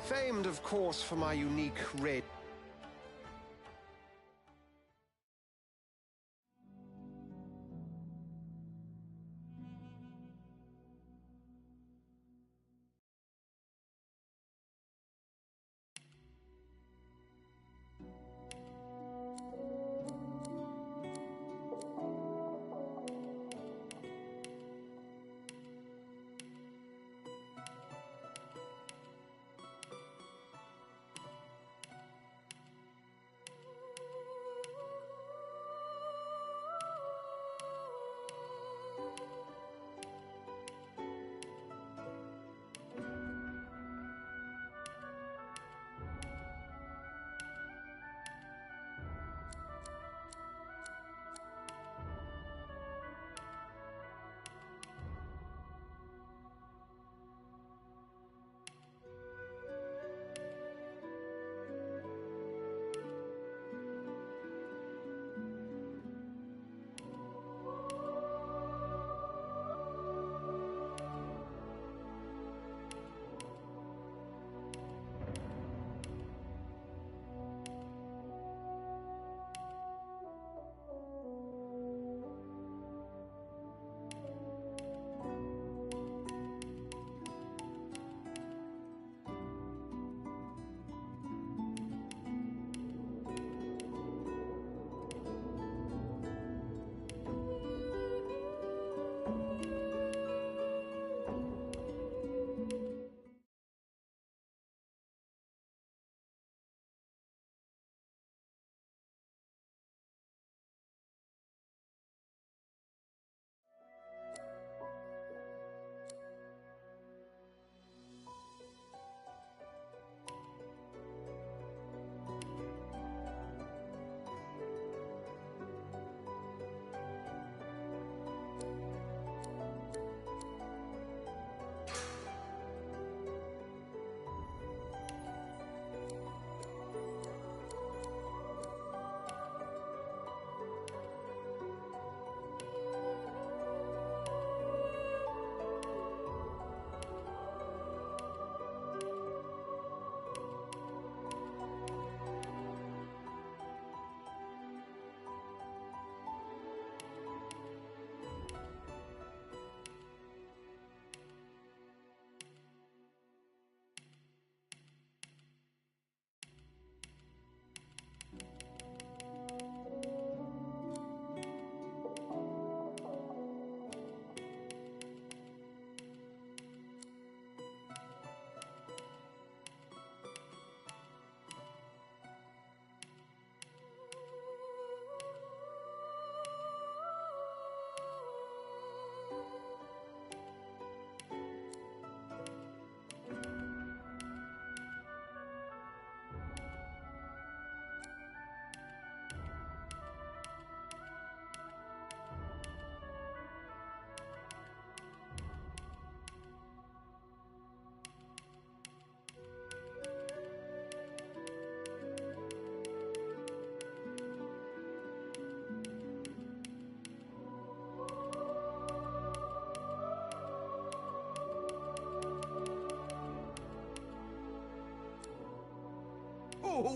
Famed, of course, for my unique raid.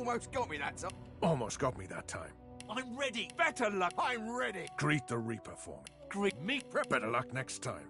Almost got me that time. Almost got me that time. I'm ready. Better luck. I'm ready. Greet the Reaper for me. Greet me. Better luck next time.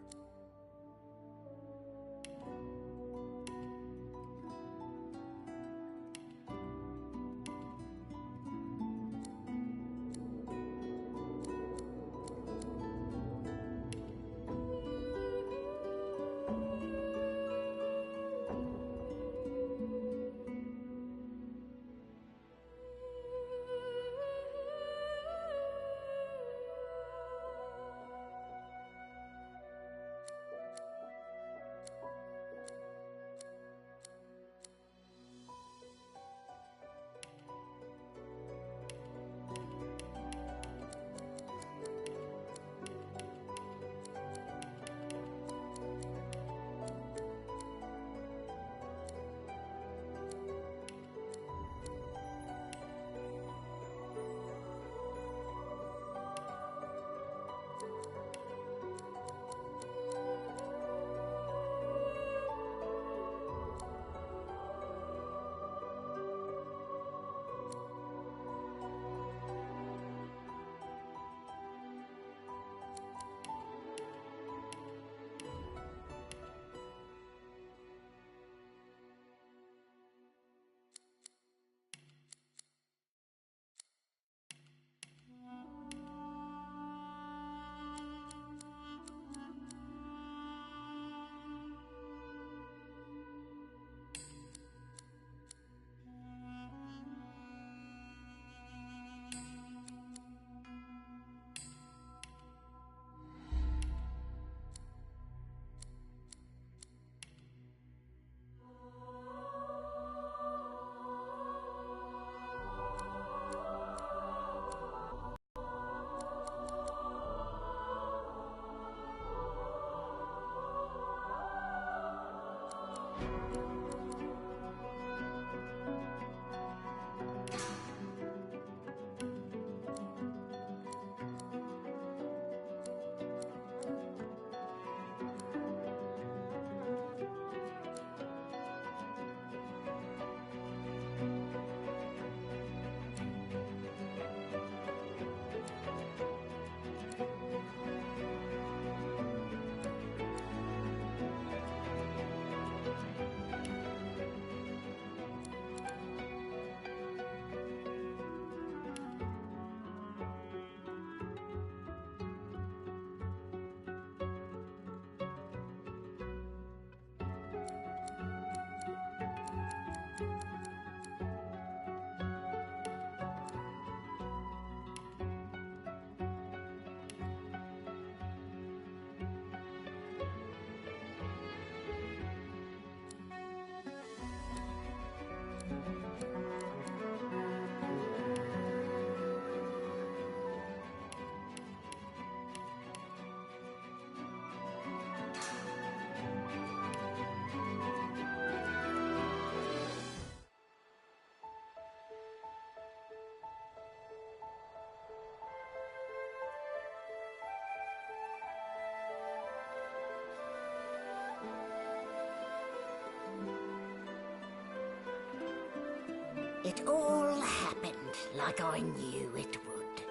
It all happened like I knew it would.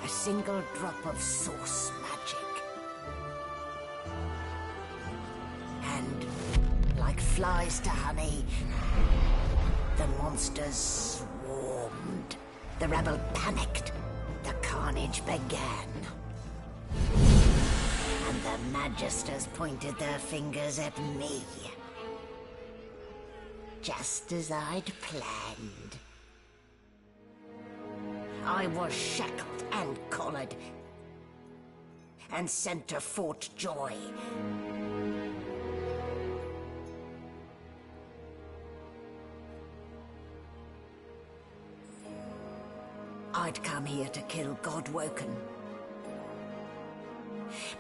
A single drop of source magic. And, like flies to honey, the monsters swarmed. The rebel panicked. The carnage began. And the Magisters pointed their fingers at me. Just as I'd planned. I was shackled and collared, and sent to Fort Joy. I'd come here to kill Godwoken.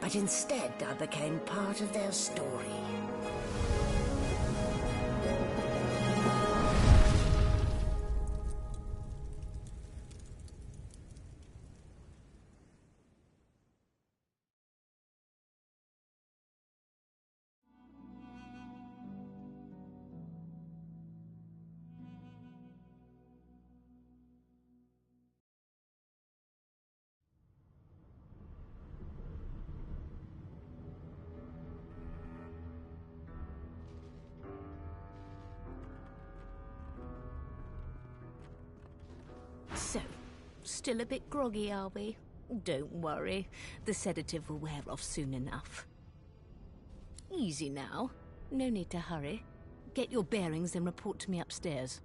But instead, I became part of their story. So, still a bit groggy, are we? Don't worry, the sedative will wear off soon enough. Easy now, no need to hurry. Get your bearings and report to me upstairs.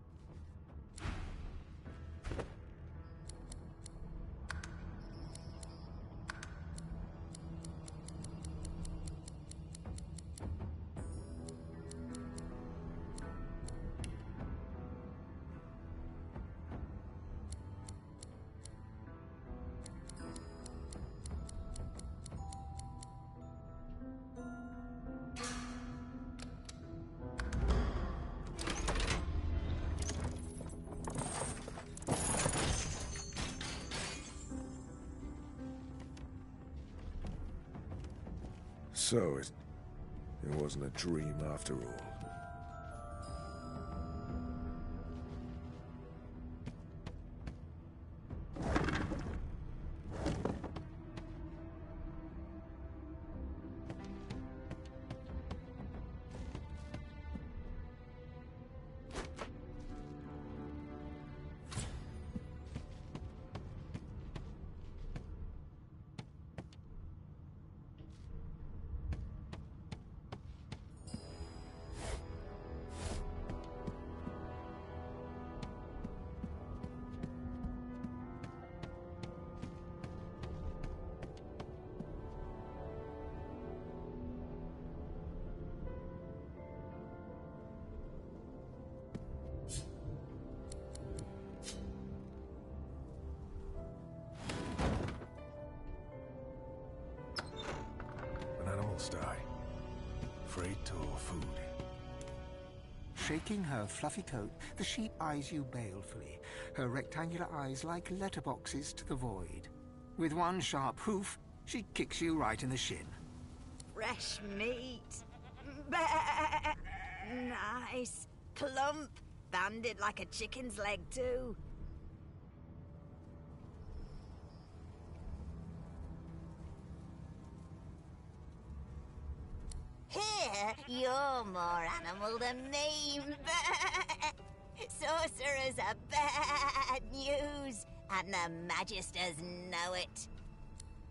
So it wasn't a dream after all. Die. Freight or food? Shaking her fluffy coat, the sheep eyes you balefully, her rectangular eyes like letterboxes to the void. With one sharp hoof, she kicks you right in the shin. Fresh meat. Bah! Nice. Plump. Banded like a chicken's leg, too. Here, you're more animal than me. Sorcerers are bad news, and the Magisters know it.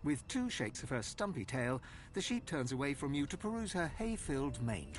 With two shakes of her stumpy tail, the sheep turns away from you to peruse her hay-filled mane.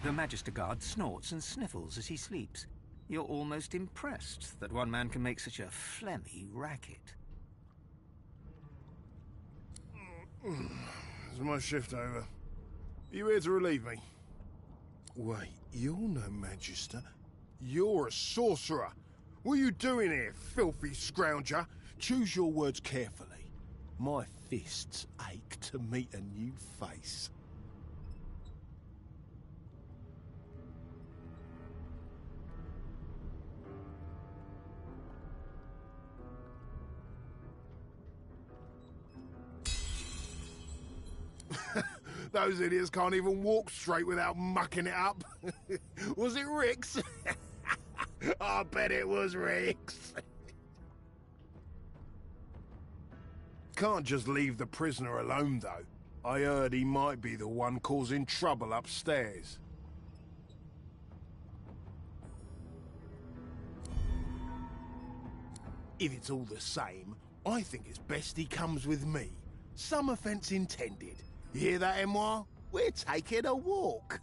The Magister Guard snorts and sniffles as he sleeps. You're almost impressed that one man can make such a phlegmy racket. Is my shift over? Are you here to relieve me? Wait, you're no Magister. You're a sorcerer. What are you doing here, filthy scrounger? Choose your words carefully. My fists ache to meet a new face. Those idiots can't even walk straight without mucking it up. Was it Rick's? I bet it was Rick's. Can't just leave the prisoner alone, though. I heard he might be the one causing trouble upstairs. If it's all the same, I think it's best he comes with me. Some offence intended. You hear that, Emoire? We're taking a walk.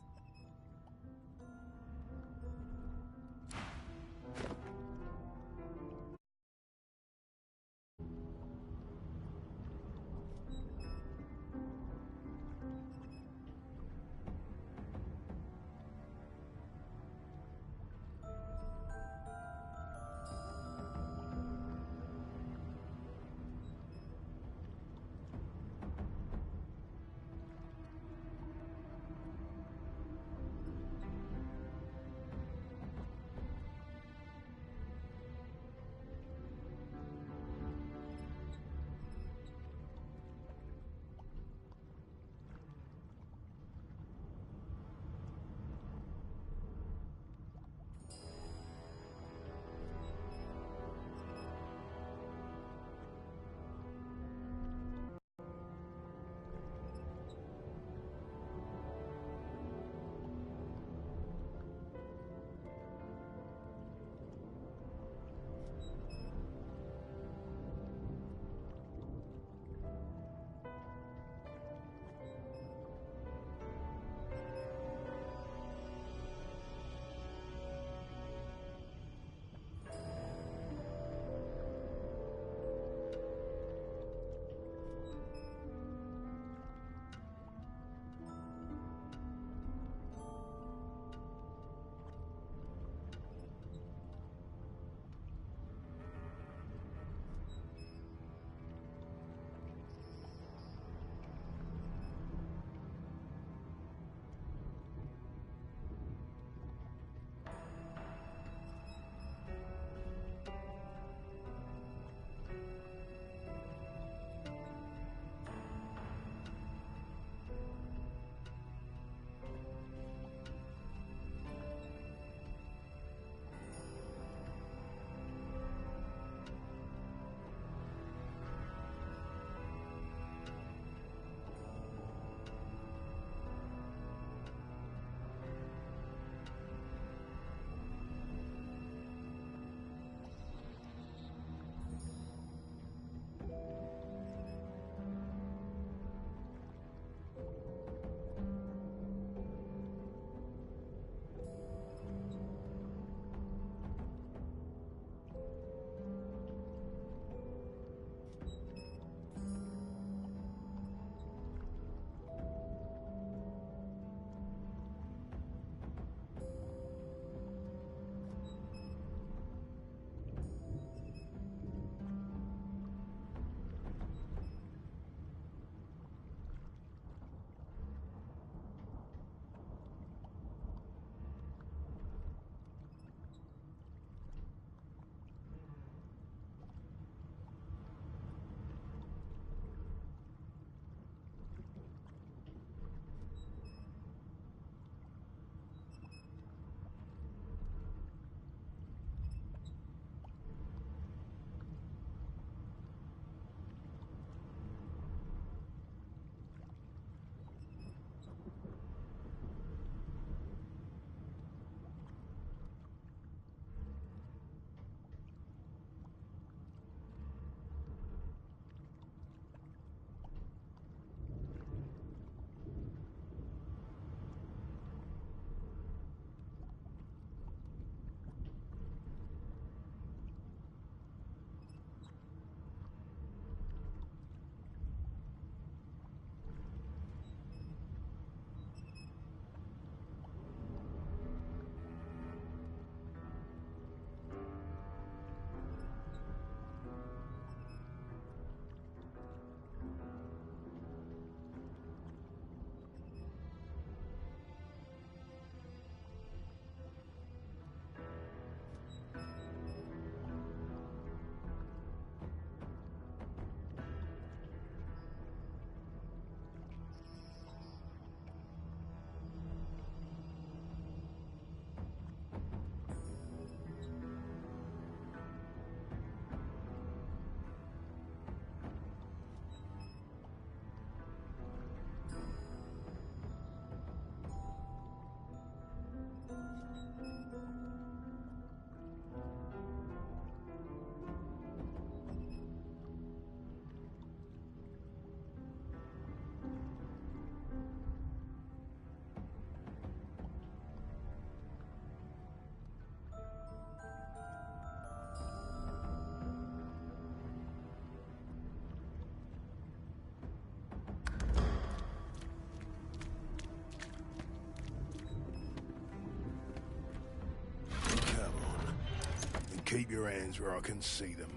keep your hands where I can see them.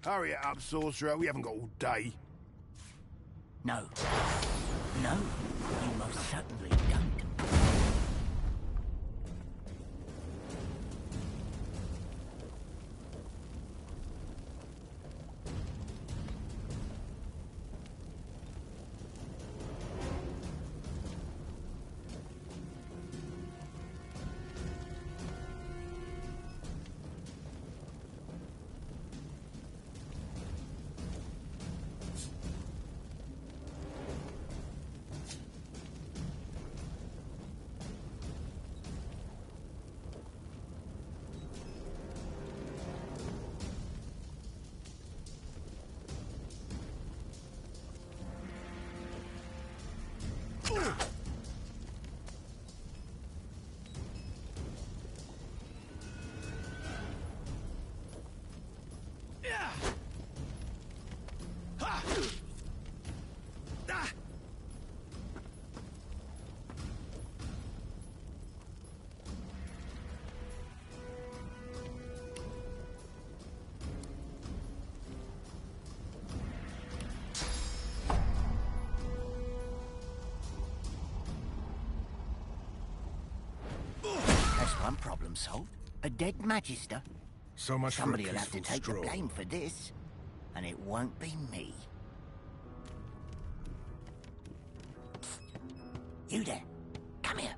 Hurry it up, sorcerer. We haven't got all day. No. No, you most certainly don't. One problem solved. A dead magister. So much Somebody for a will have to peaceful take stroll. the blame for this, and it won't be me. Psst. You there. Come here.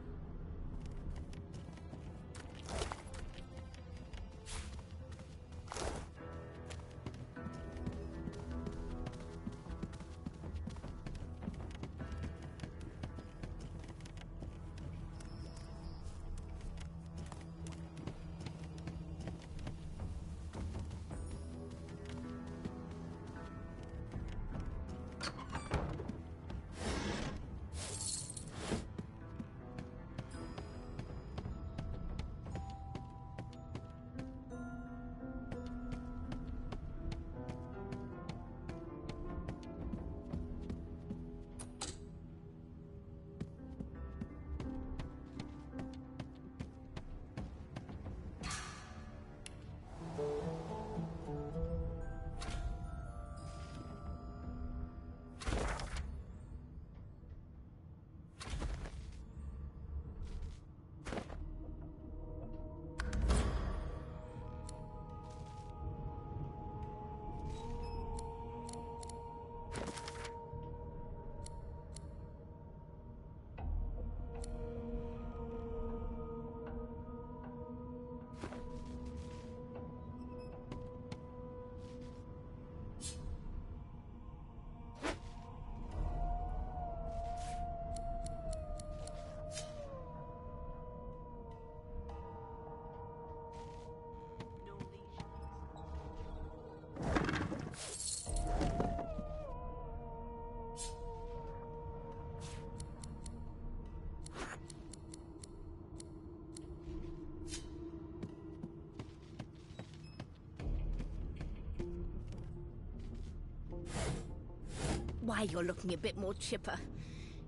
Why, you're looking a bit more chipper.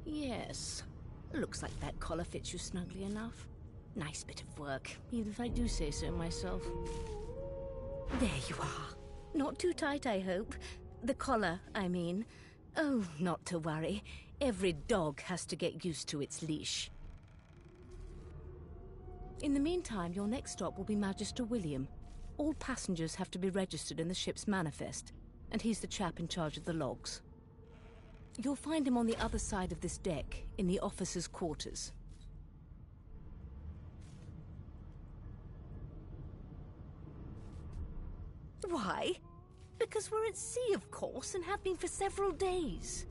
Yes. Looks like that collar fits you snugly enough. Nice bit of work, even if I do say so myself. There you are. Not too tight, I hope. The collar, I mean. Oh, not to worry. Every dog has to get used to its leash. In the meantime, your next stop will be Magister William. All passengers have to be registered in the ship's manifest, and he's the chap in charge of the logs. You'll find him on the other side of this deck, in the officers' quarters. Why? Because we're at sea, of course, and have been for several days.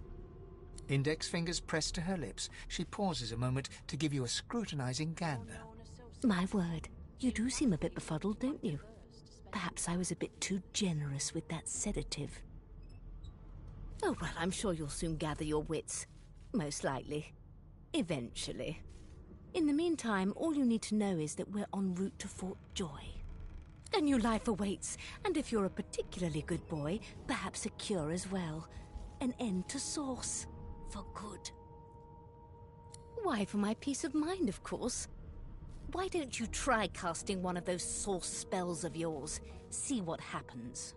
Index fingers pressed to her lips, she pauses a moment to give you a scrutinizing gander. My word, you do seem a bit befuddled, don't you? Perhaps I was a bit too generous with that sedative. Oh, well, I'm sure you'll soon gather your wits. Most likely. Eventually. In the meantime, all you need to know is that we're en route to Fort Joy. A new life awaits, and if you're a particularly good boy, perhaps a cure as well. An end to Source. For good. Why, for my peace of mind, of course. Why don't you try casting one of those source spells of yours? See what happens.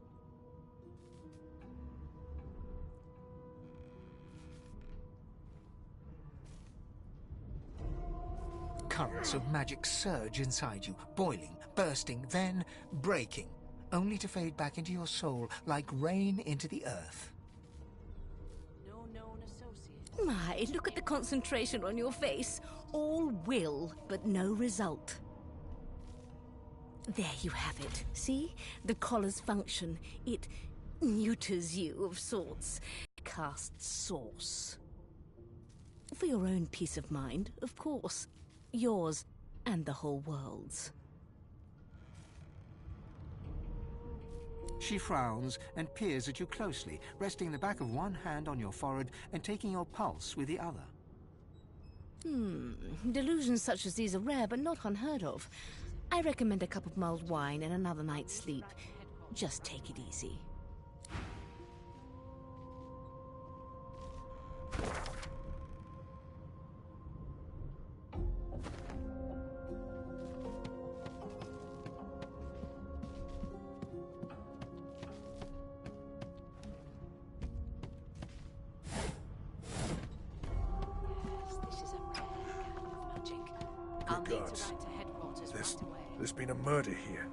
Currents of magic surge inside you, boiling, bursting, then breaking, only to fade back into your soul like rain into the earth. No known associate. My, look at the concentration on your face. All will, but no result. There you have it. See? The collar's function. It neuters you of sorts. Casts source. For your own peace of mind, of course. Yours and the whole world's. She frowns and peers at you closely, resting the back of one hand on your forehead and taking your pulse with the other. Delusions such as these are rare, but not unheard of. I recommend a cup of mulled wine and another night's sleep. Just take it easy. Guards. There's been a murder here.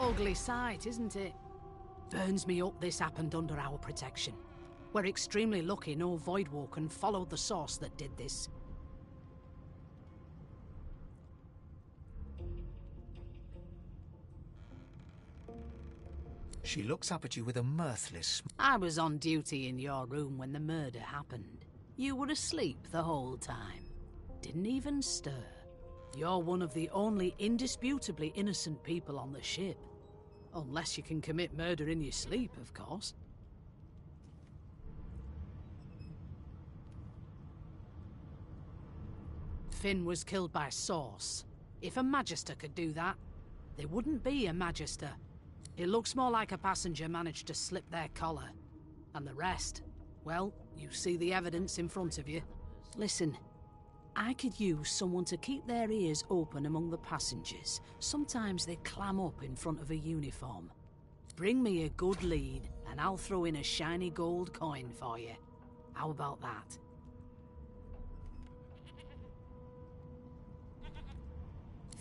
Ugly sight, isn't it? Burns me up this happened under our protection. We're extremely lucky no Voidwalker followed the source that did this. She looks up at you with a mirthless I was on duty in your room when the murder happened. You were asleep the whole time. Didn't even stir. You're one of the only indisputably innocent people on the ship. Unless you can commit murder in your sleep, of course. Finn was killed by Source. If a Magister could do that, there wouldn't be a Magister. It looks more like a passenger managed to slip their collar. And the rest, well, you see the evidence in front of you. Listen, I could use someone to keep their ears open among the passengers. Sometimes they clam up in front of a uniform. Bring me a good lead, and I'll throw in a shiny gold coin for you. How about that?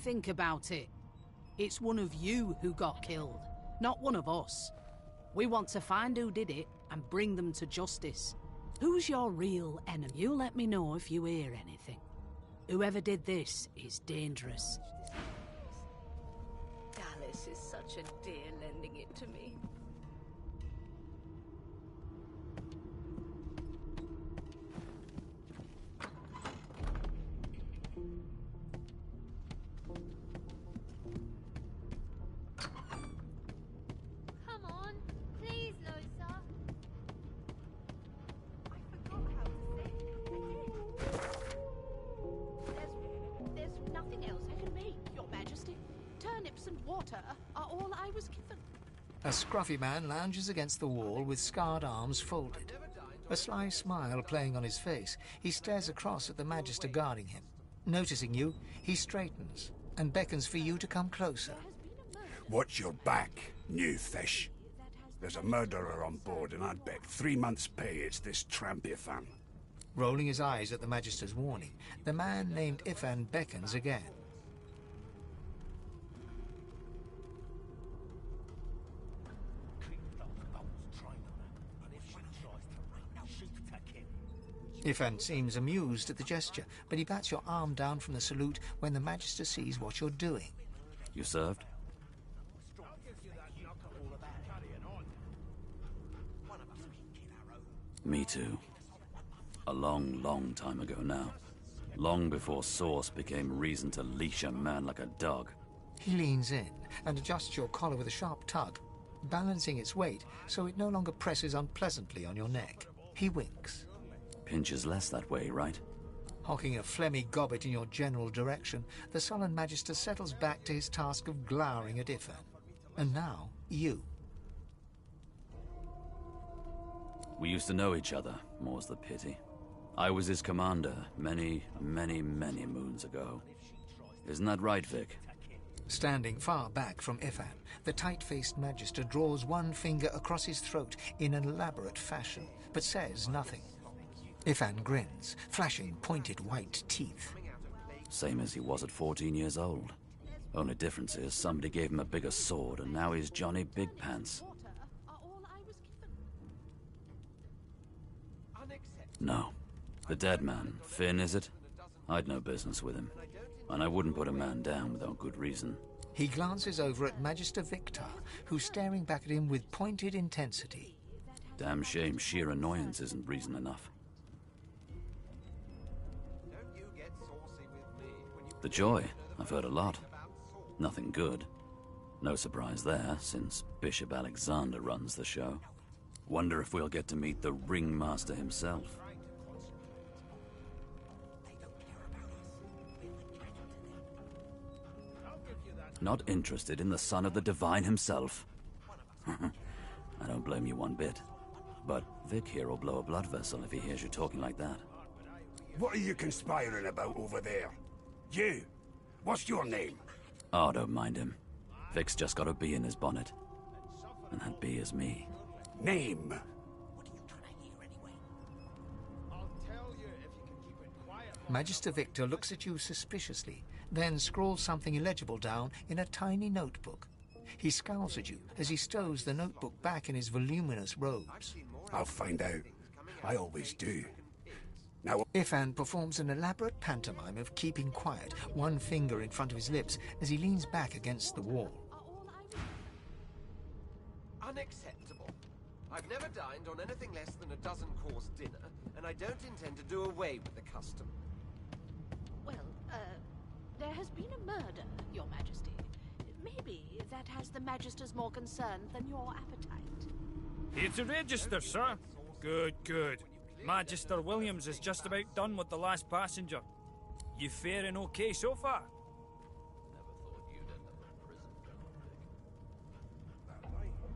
Think about it. It's one of you who got killed, not one of us. We want to find who did it and bring them to justice. Who's your real enemy? You let me know if you hear anything. Whoever did this is dangerous. Dallas is such a dear lending it to me. Come on, please, Loisa. I forgot how to say There's nothing else I can make, Your Majesty. Turnips and water are all I was given. A scruffy man lounges against the wall with scarred arms folded. A sly smile playing on his face, he stares across at the Magister guarding him. Noticing you, he straightens and beckons for you to come closer. Watch your back, new fish. There's a murderer on board, and I'd bet 3 months' pay it's this tramp Ifan. Rolling his eyes at the Magister's warning, the man named Ifan beckons again. Ifan seems amused at the gesture, but he bats your arm down from the salute when the Magister sees what you're doing. You served? Me too. A long, long time ago now. Long before Source became reason to leash a man like a dog. He leans in and adjusts your collar with a sharp tug, balancing its weight so it no longer presses unpleasantly on your neck. He winks. Pinches less that way, right? Hocking a phlegmy gobbet in your general direction, the sullen Magister settles back to his task of glowering at Ifan. And now, you. We used to know each other, more's the pity. I was his commander many, many, many moons ago. Isn't that right, Vic? Standing far back from Ifan, the tight-faced Magister draws one finger across his throat in an elaborate fashion, but says nothing. Ifan grins, flashing pointed white teeth. Same as he was at 14 years old. Only difference is somebody gave him a bigger sword and now he's Johnny Big Pants. No. The dead man, Finn, is it? I'd no business with him. And I wouldn't put a man down without good reason. He glances over at Magister Victor, who's staring back at him with pointed intensity. Damn shame sheer annoyance isn't reason enough. The Joy, I've heard a lot. Nothing good. No surprise there, since Bishop Alexander runs the show. Wonder if we'll get to meet the Ringmaster himself. Not interested in the son of the Divine himself? I don't blame you one bit. But Vic here will blow a blood vessel if he hears you talking like that. What are you conspiring about over there? You! What's your name? Oh, don't mind him. Vic's just got a bee in his bonnet. And that bee is me. Name? Magister Victor looks at you suspiciously, then scrawls something illegible down in a tiny notebook. He scowls at you as he stows the notebook back in his voluminous robes. I'll find out. I always do. Now, Ifan performs an elaborate pantomime of keeping quiet, one finger in front of his lips as he leans back against the wall. Unacceptable. I've never dined on anything less than a dozen-course dinner, and I don't intend to do away with the custom. Well, there has been a murder, Your Majesty. Maybe that has the Magisters more concerned than your appetite. Here to register, sir. Good, good. Magister Williams is just about done with the last passenger. You faring okay so far?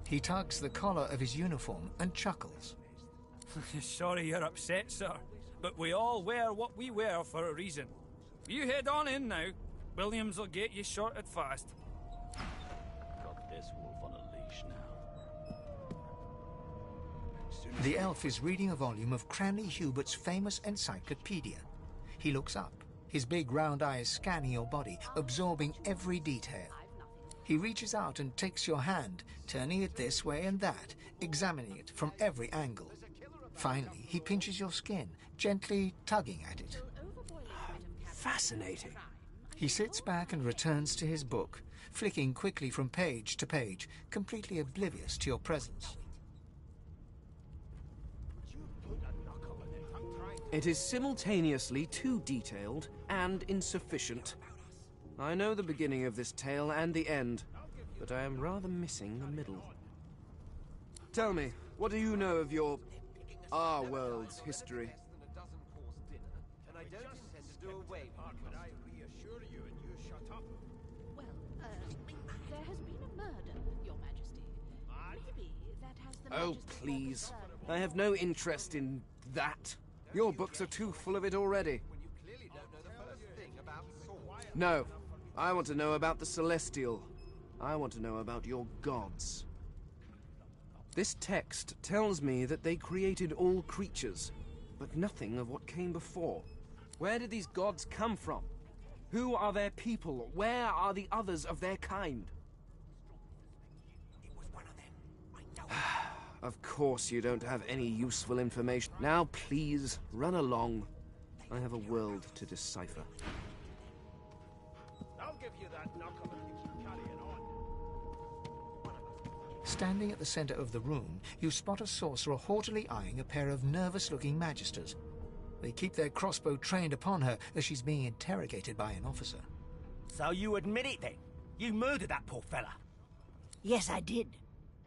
He tugs the collar of his uniform and chuckles. Sorry you're upset, sir, but we all wear what we wear for a reason. You head on in now. Williams will get you sorted fast. Got this wolf on a leash now. The elf is reading a volume of Cranley Hubert's famous encyclopedia. He looks up, his big round eyes scanning your body, absorbing every detail. He reaches out and takes your hand, turning it this way and that, examining it from every angle. Finally, he pinches your skin, gently tugging at it. Fascinating. He sits back and returns to his book, flicking quickly from page to page, completely oblivious to your presence. It is simultaneously too detailed and insufficient. I know the beginning of this tale and the end, but I am rather missing the middle. Tell me, what do you know of our world's history? Well, there has been a murder, Your Majesty. Maybe that has the Oh, Magisters more please. concerned. I have no interest in that. Your books are too full of it already. No, I want to know about the Celestial. I want to know about your gods. This text tells me that they created all creatures, but nothing of what came before. Where did these gods come from? Who are their people? Where are the others of their kind? Of course you don't have any useful information. Now please, run along. I have a world to decipher. I'll give you that knuckle if you keep carrying on. Standing at the center of the room, you spot a sorcerer haughtily eyeing a pair of nervous-looking magisters. They keep their crossbow trained upon her as she's being interrogated by an officer. So you admit it then? You murdered that poor fella? Yes, I did.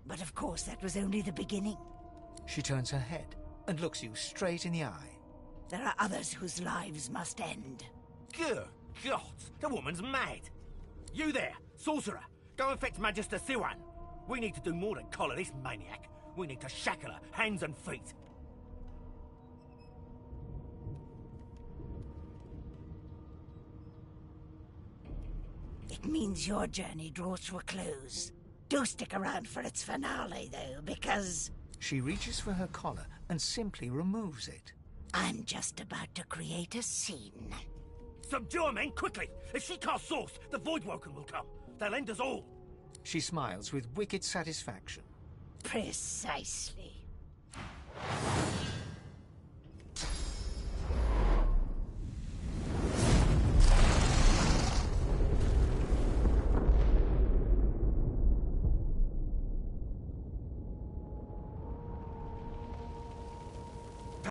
But of course, that was only the beginning. She turns her head and looks you straight in the eye. There are others whose lives must end. Good God, the woman's mad. You there, sorcerer, go and fetch Magister Siwan. We need to do more than collar this maniac. We need to shackle her, hands and feet. It means your journey draws to a close. Do stick around for its finale, though, because... She reaches for her collar and simply removes it. I'm just about to create a scene. Subdue her, men, quickly! If she casts Source, the Voidwoken will come. They'll end us all. She smiles with wicked satisfaction. Precisely.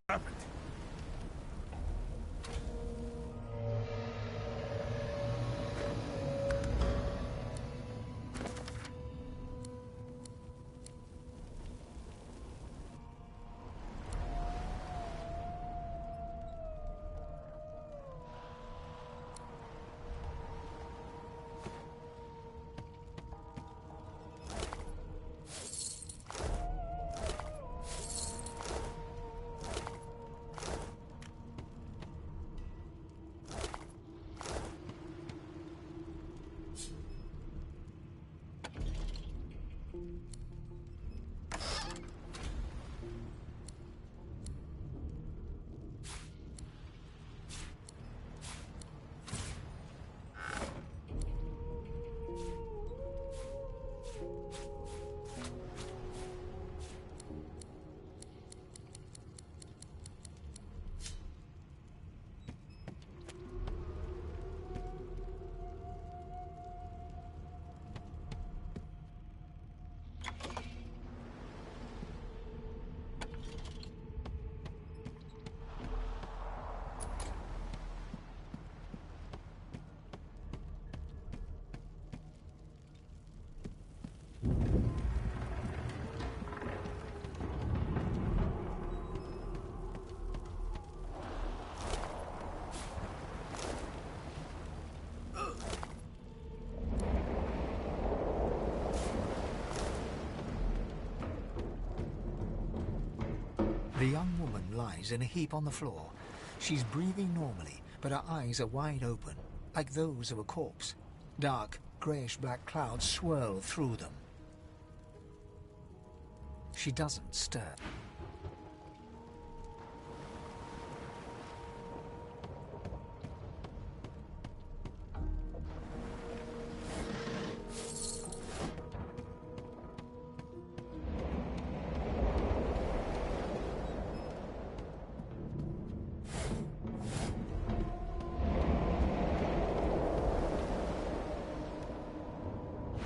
Perfect. The young woman lies in a heap on the floor. She's breathing normally, but her eyes are wide open, like those of a corpse. Dark, greyish-black clouds swirl through them. She doesn't stir.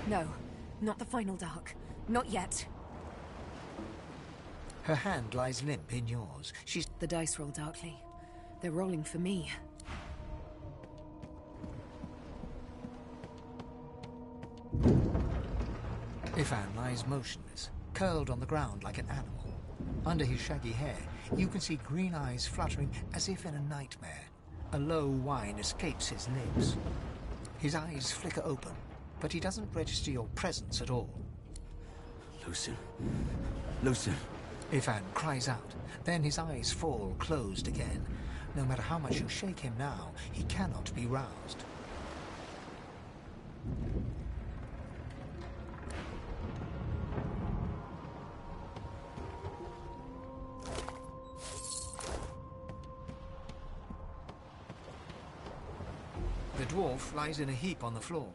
No, not the final dark. Not yet. Her hand lies limp in yours. She's... The dice roll darkly. They're rolling for me. Ifan lies motionless, curled on the ground like an animal. Under his shaggy hair, you can see green eyes fluttering as if in a nightmare. A low whine escapes his lips. His eyes flicker open, but he doesn't register your presence at all. Lucien. Lucien. Ifan cries out. Then his eyes fall closed again. No matter how much you shake him now, he cannot be roused. The dwarf lies in a heap on the floor,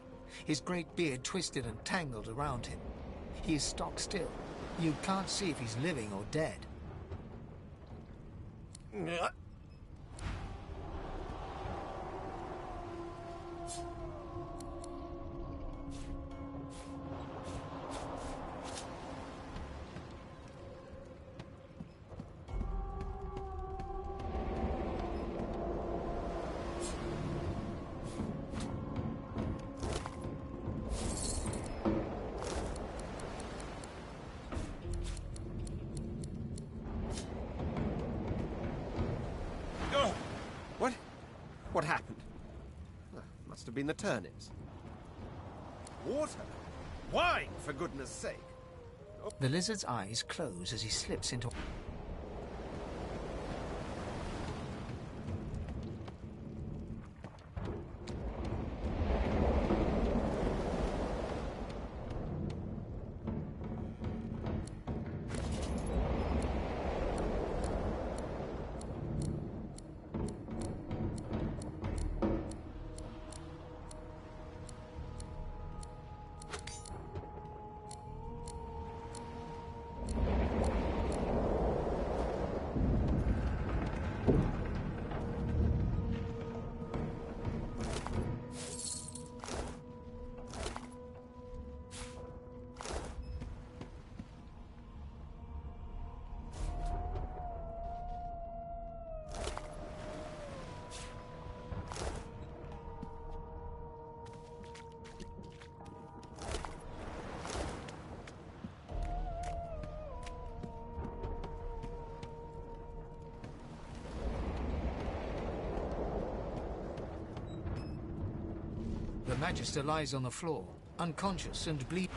his great beard twisted and tangled around him. He is stock still. You can't see if he's living or dead. What happened? Must have been the turnips. Water? Wine, for goodness sake. The lizard's eyes close as he slips into... The Magister lies on the floor, unconscious and bleeding.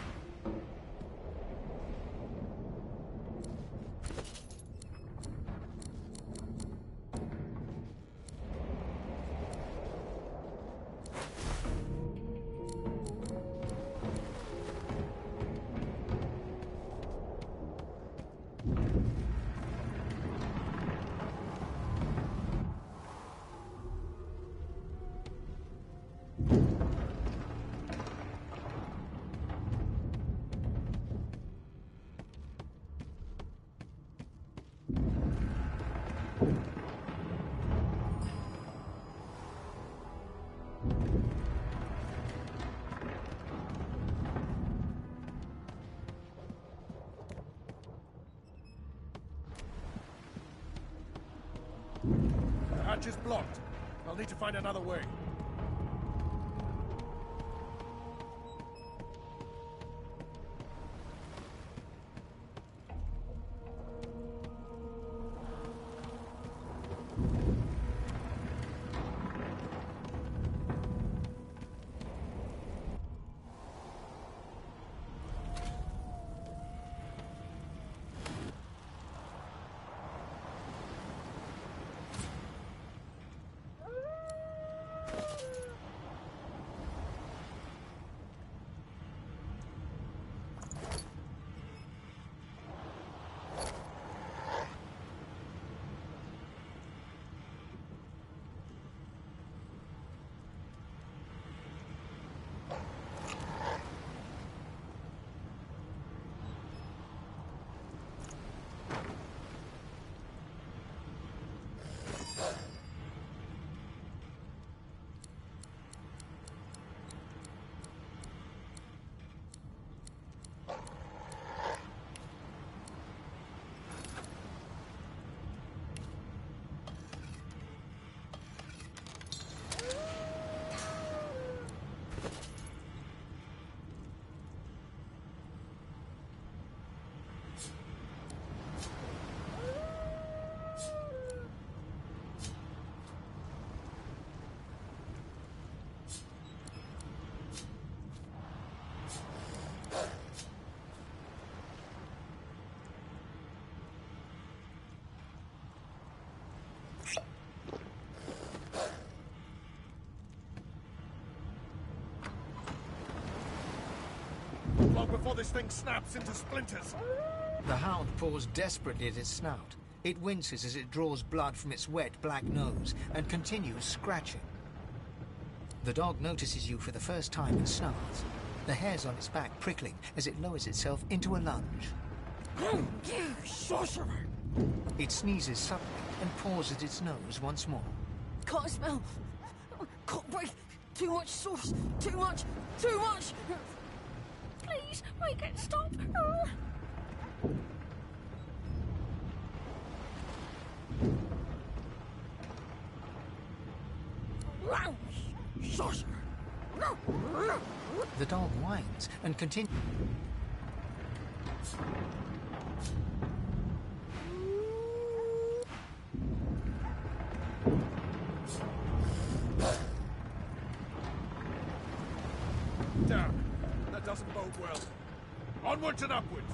The hatch is blocked. I'll need to find another way. Long before this thing snaps into splinters. The hound paws desperately at its snout. It winces as it draws blood from its wet black nose and continues scratching. The dog notices you for the first time and snarls, the hairs on its back prickling as it lowers itself into a lunge. You sorcerer! It sneezes suddenly and paws at its nose once more. Can't smell. Can't breathe. Too much sauce. Too much. Too much. Please, make it stop. Sorcerer! The dog whines and continues. Damn, that doesn't bode well. Onwards and upwards.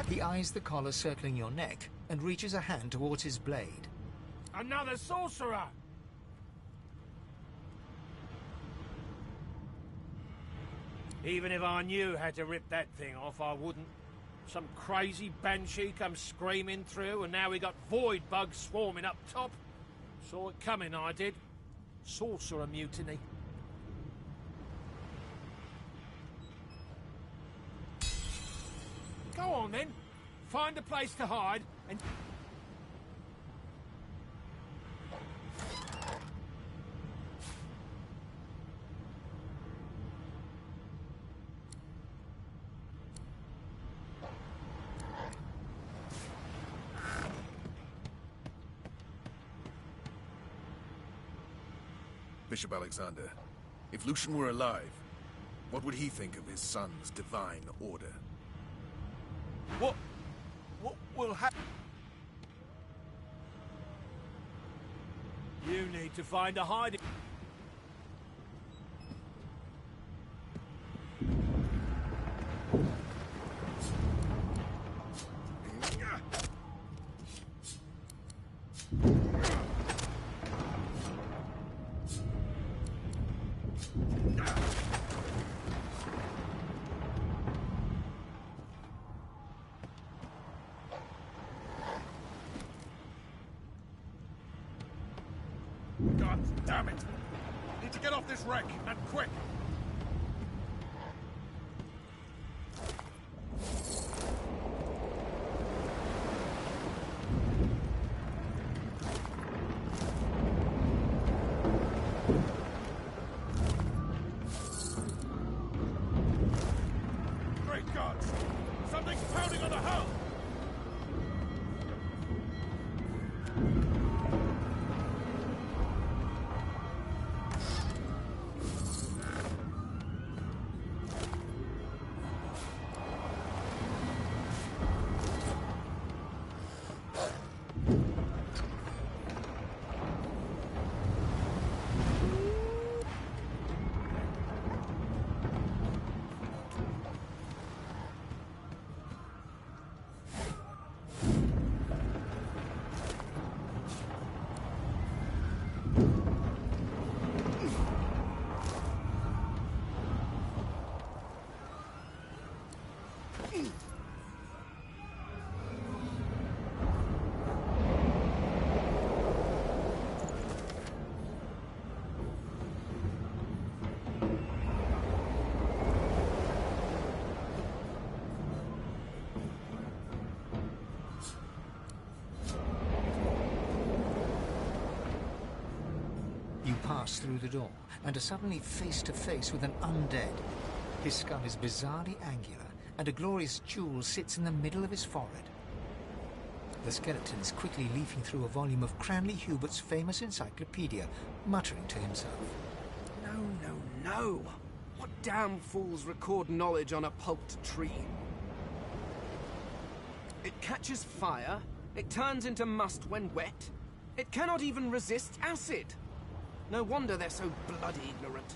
He eyes the collar circling your neck and reaches a hand towards his blade. Another sorcerer! Even if I knew how to rip that thing off, I wouldn't. Some crazy banshee comes screaming through, and now we got void bugs swarming up top. Saw it coming, I did. Sorcerer mutiny. Go on then. Find a place to hide and... Bishop Alexander, if Lucian were alive, what would he think of his son's divine order? What will happen? You need to find a hiding... God damn it! Need to get off this wreck, and quick! Great gods! Something's pounding on the hull! You pass through the door and are suddenly face to face with an undead. His skull is bizarrely angular, and a glorious jewel sits in the middle of his forehead. The skeleton is quickly leafing through a volume of Cranley Hubert's famous encyclopedia, muttering to himself. No. What damn fools record knowledge on a pulped tree? It catches fire, it turns into must when wet, it cannot even resist acid. No wonder they're so bloody ignorant.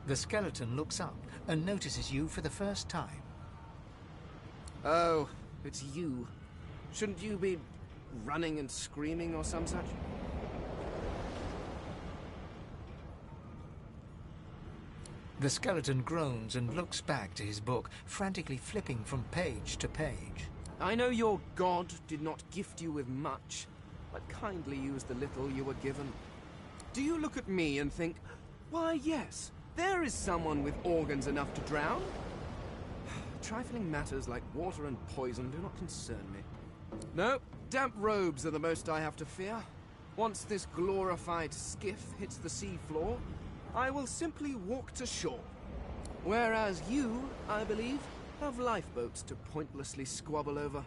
The skeleton looks up and notices you for the first time. Oh, it's you. Shouldn't you be running and screaming or some such? The skeleton groans and looks back to his book, frantically flipping from page to page. I know your god did not gift you with much, but kindly used the little you were given. Do you look at me and think, why yes, there is someone with organs enough to drown? Trifling matters like water and poison do not concern me. No, damp robes are the most I have to fear. Once this glorified skiff hits the sea floor, I will simply walk to shore. Whereas you, I believe, have lifeboats to pointlessly squabble over.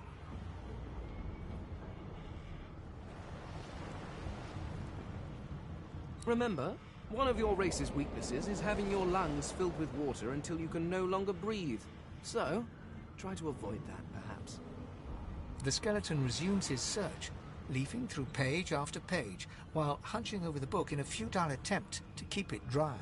Remember, One of your race's weaknesses is having your lungs filled with water until you can no longer breathe. So, try to avoid that, perhaps. The skeleton resumes his search, leafing through page after page, while hunching over the book in a futile attempt to keep it dry.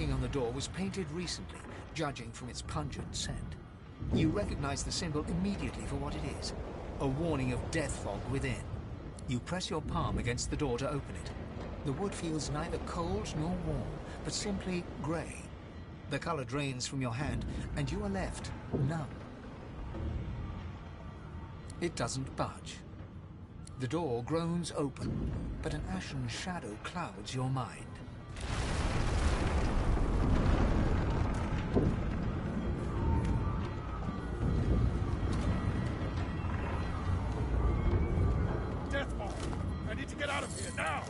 On the door was painted recently, judging from its pungent scent. You recognize the symbol immediately for what it is, a warning of death fog within. You press your palm against the door to open it. The wood feels neither cold nor warm, but simply grey. The color drains from your hand, and you are left numb. It doesn't budge. The door groans open, but an ashen shadow clouds your mind. I need to get out of here now!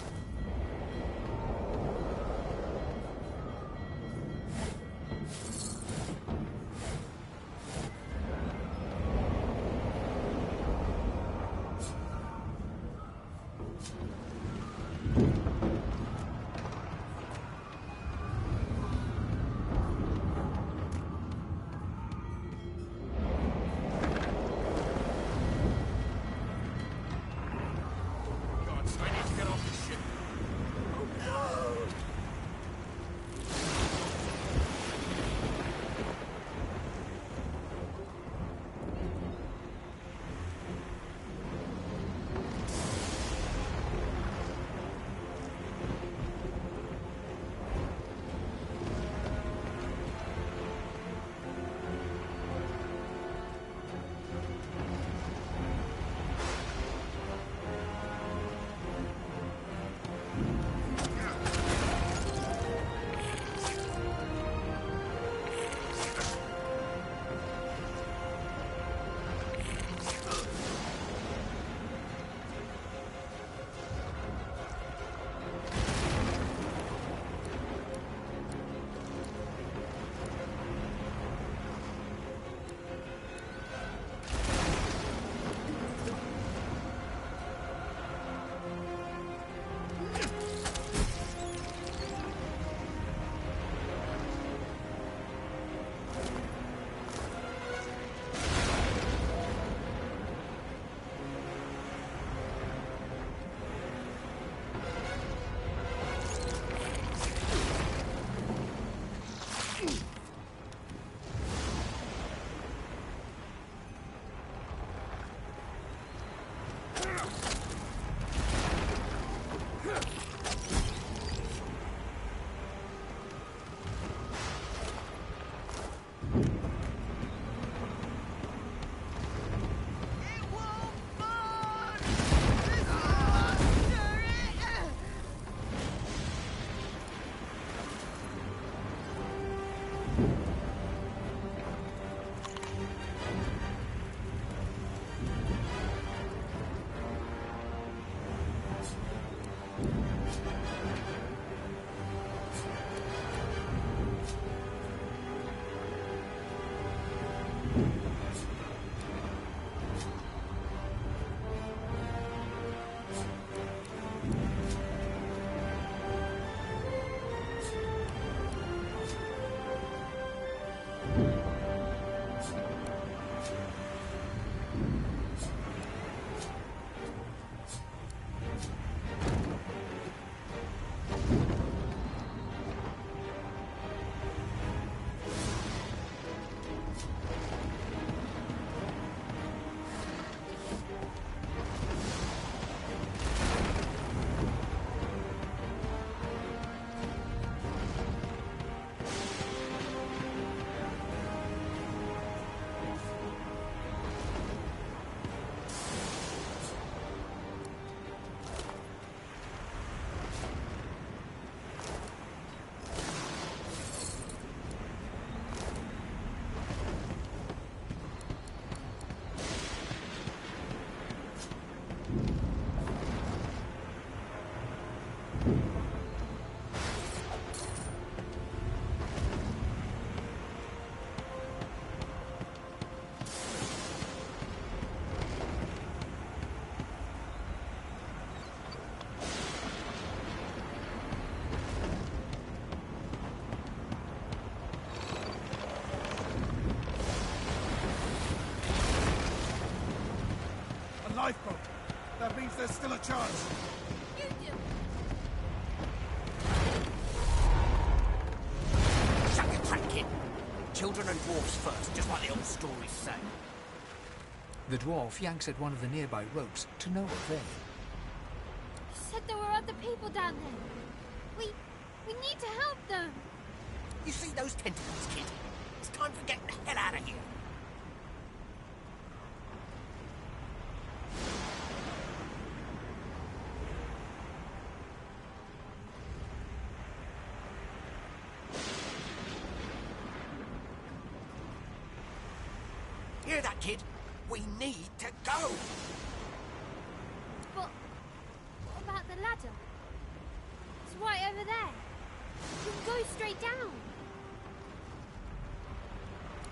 I need to get off this ship. lifeboat. That means there's still a chance. You do. Shut your trap, kid. Children and dwarfs first, just like the old stories say. The dwarf yanks at one of the nearby ropes to no avail. You said there were other people down there. We need to help them. You see those tentacles, kid? It's time for getting the hell out of here. Hear that, kid? We need to go! But what about the ladder? It's right over there. You can go straight down.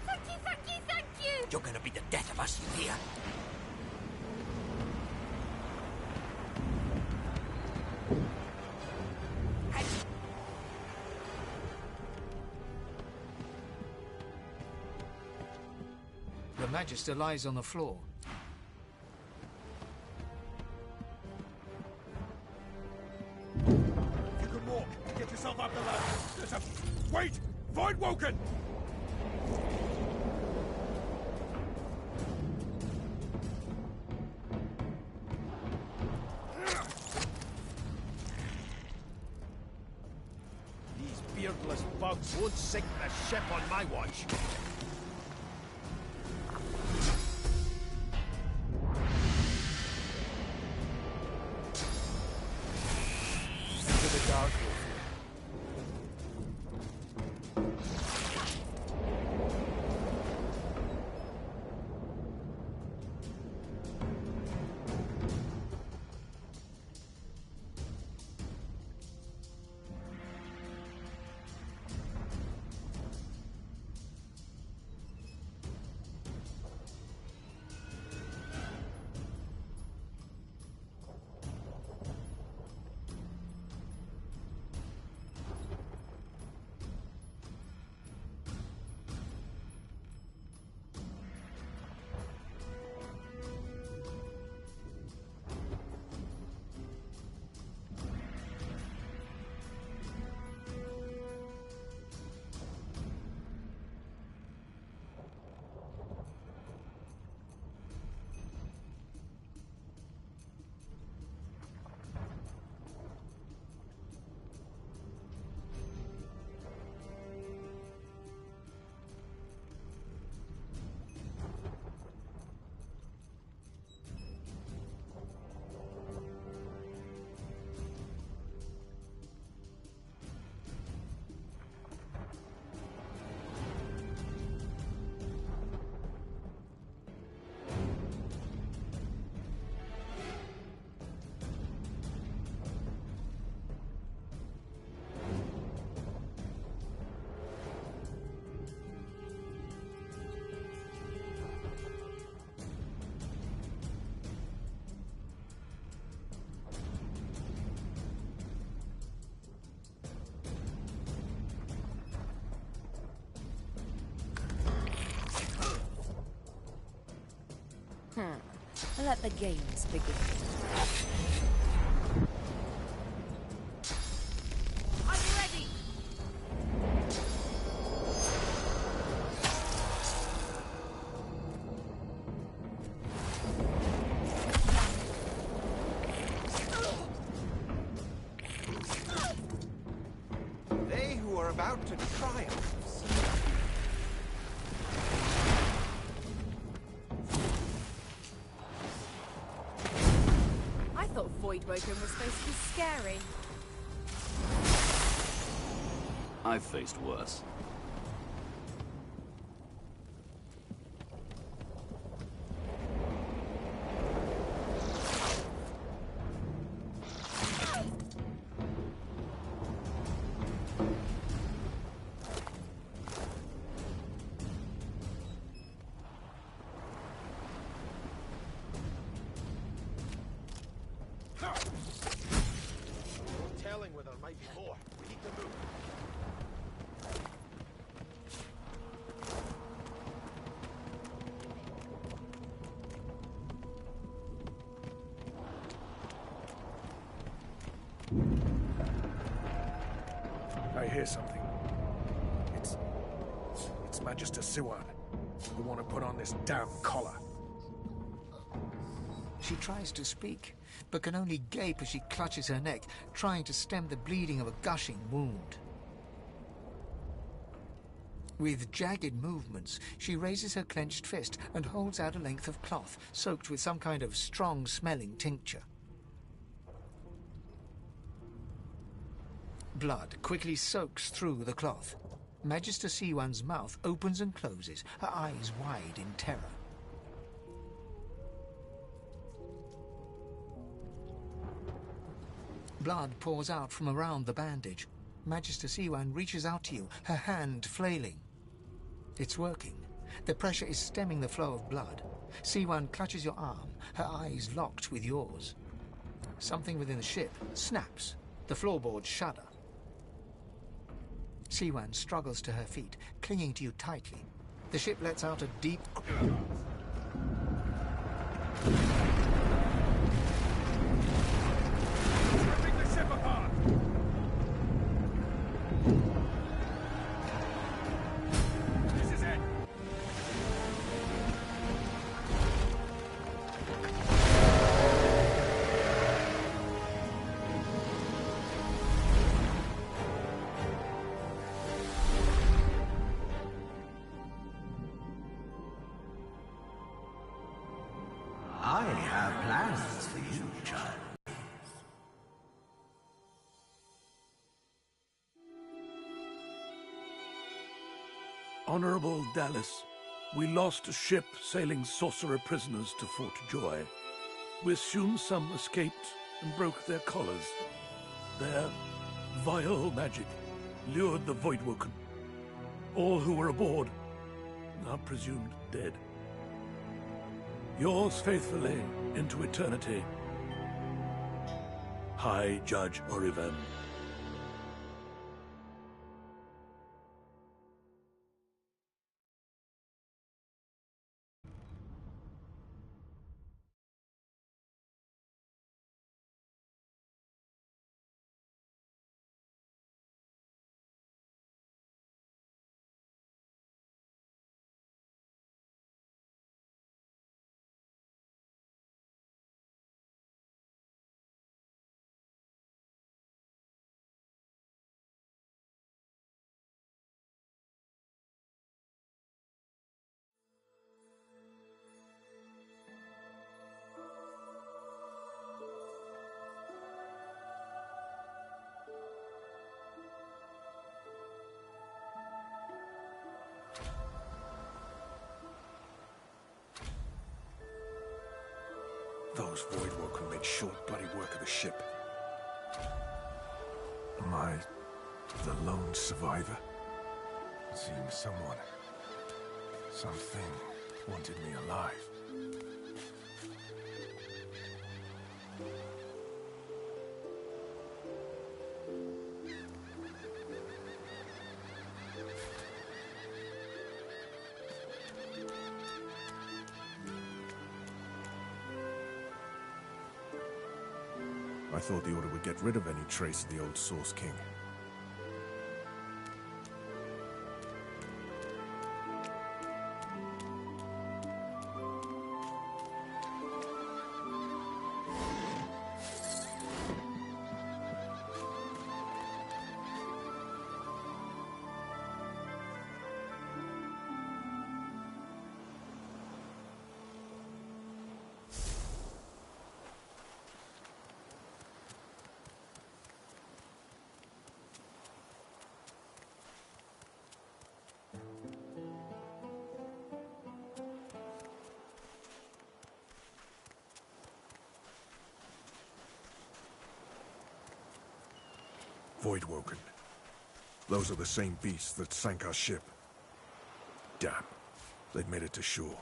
Thank you, thank you, thank you! You're gonna be the death of us, you hear? Hey! The Magister lies on the floor. You can walk. Get yourself up the ladder. There's a... Wait! Find Woken! These beardless bugs won't sink the ship on my watch. Into the dark wolf. Let the games begin. I'm ready. They who are about to triumph. Voidwoken was supposed to be scary. I've faced worse. Telling where there might be more. We need to move. I hear something. It's Magister Siwan, the one who put on this damn collar. She tries to speak, but can only gape as she clutches her neck, trying to stem the bleeding of a gushing wound. With jagged movements, she raises her clenched fist and holds out a length of cloth, soaked with some kind of strong-smelling tincture. Blood quickly soaks through the cloth. Magister Siwan's mouth opens and closes, her eyes wide in terror. Blood pours out from around the bandage. Magister Siwan reaches out to you, her hand flailing. It's working. The pressure is stemming the flow of blood. Siwan clutches your arm, her eyes locked with yours. Something within the ship snaps. The floorboards shudder. Siwan struggles to her feet, clinging to you tightly. The ship lets out a deep... Ripping the ship apart! This is it! I have plans for you, child. Honorable Dallas, we lost a ship sailing sorcerer prisoners to Fort Joy. We assume some escaped and broke their collars. Their vile magic lured the Voidwoken. All who were aboard are presumed dead. Yours faithfully into eternity, High Judge Oriven. Those Voidwoken made short bloody work of the ship. Am I the lone survivor? It seems someone, something, wanted me alive. I thought the Order would get rid of any trace of the old Source King. Voidwoken. Those are the same beasts that sank our ship. Damn. They'd made it to shore.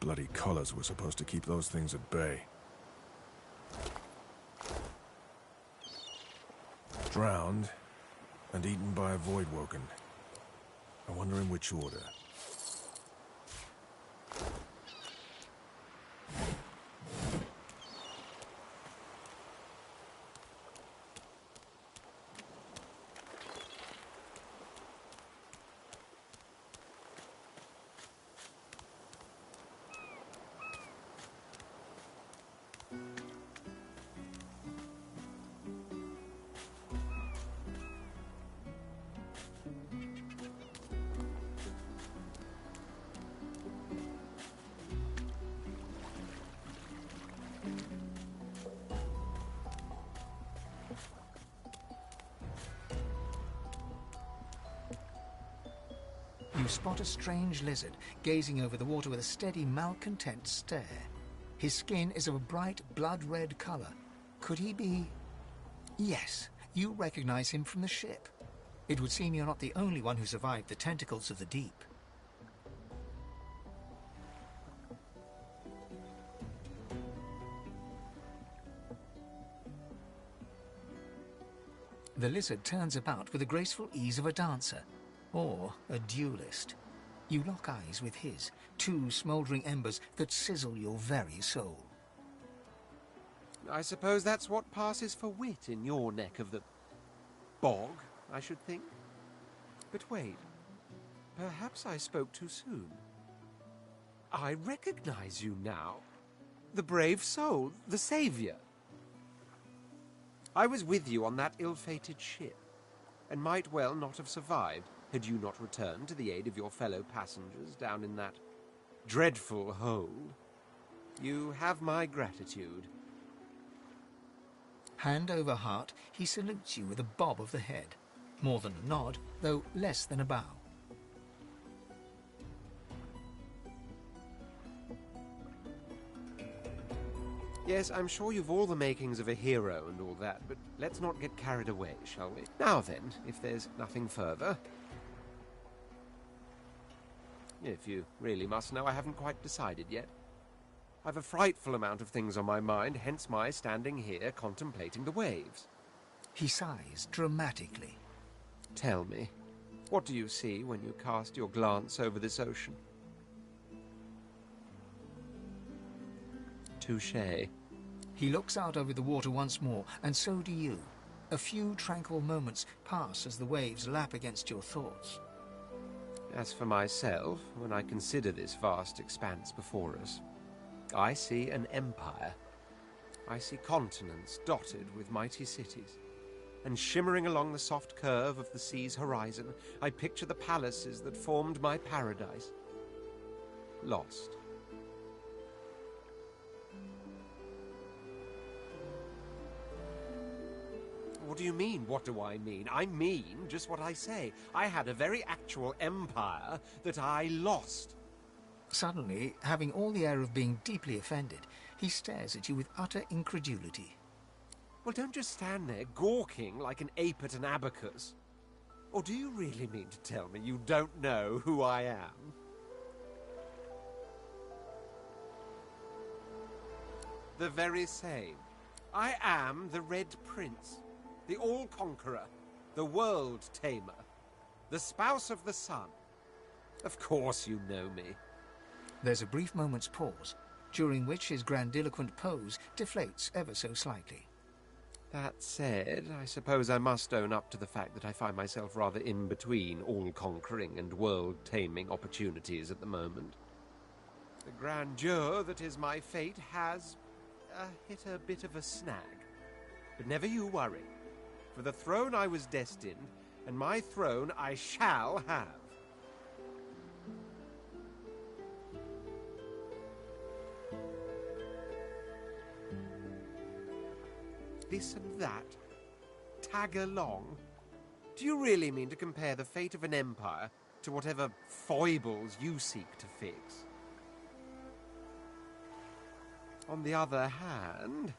bloody collars were supposed to keep those things at bay. Drowned and eaten by a Voidwoken. I wonder in which order. You spot a strange lizard gazing over the water with a steady, malcontent stare. His skin is of a bright, blood-red color. Could he be... Yes, you recognize him from the ship. It would seem you're not the only one who survived the tentacles of the deep. The lizard turns about with the graceful ease of a dancer. Or a duelist. You lock eyes with his, two smouldering embers that sizzle your very soul. I suppose that's what passes for wit in your neck of the... bog, I should think. But wait, perhaps I spoke too soon. I recognize you now. The brave soul, the saviour. I was with you on that ill-fated ship, and might well not have survived had you not returned to the aid of your fellow passengers down in that dreadful hole. You have my gratitude. Hand over heart, he salutes you with a bob of the head. More than a nod, though less than a bow. Yes, I'm sure you've all the makings of a hero and all that, but let's not get carried away, shall we? Now then, if there's nothing further... If you really must know, I haven't quite decided yet. I've a frightful amount of things on my mind, hence my standing here contemplating the waves. He sighs dramatically. Tell me, what do you see when you cast your glance over this ocean? Touché. He looks out over the water once more, and so do you. A few tranquil moments pass as the waves lap against your thoughts. As for myself, when I consider this vast expanse before us, I see an empire. I see continents dotted with mighty cities. And shimmering along the soft curve of the sea's horizon, I picture the palaces that formed my paradise. Lost. What do you mean, what do I mean? I mean just what I say. I had a very actual empire that I lost. Suddenly, having all the air of being deeply offended, he stares at you with utter incredulity. Well, don't just stand there gawking like an ape at an abacus. Or do you really mean to tell me you don't know who I am? The very same. I am the Red Prince. The All-Conqueror, the World-Tamer, the Spouse of the Sun. Of course you know me. There's a brief moment's pause, during which his grandiloquent pose deflates ever so slightly. That said, I suppose I must own up to the fact that I find myself rather in between all-conquering and world-taming opportunities at the moment. The grandeur that is my fate has hit a bit of a snag. But never you worry. For the throne I was destined, and my throne I shall have. This and that? Tag along? Do you really mean to compare the fate of an empire to whatever foibles you seek to fix? On the other hand,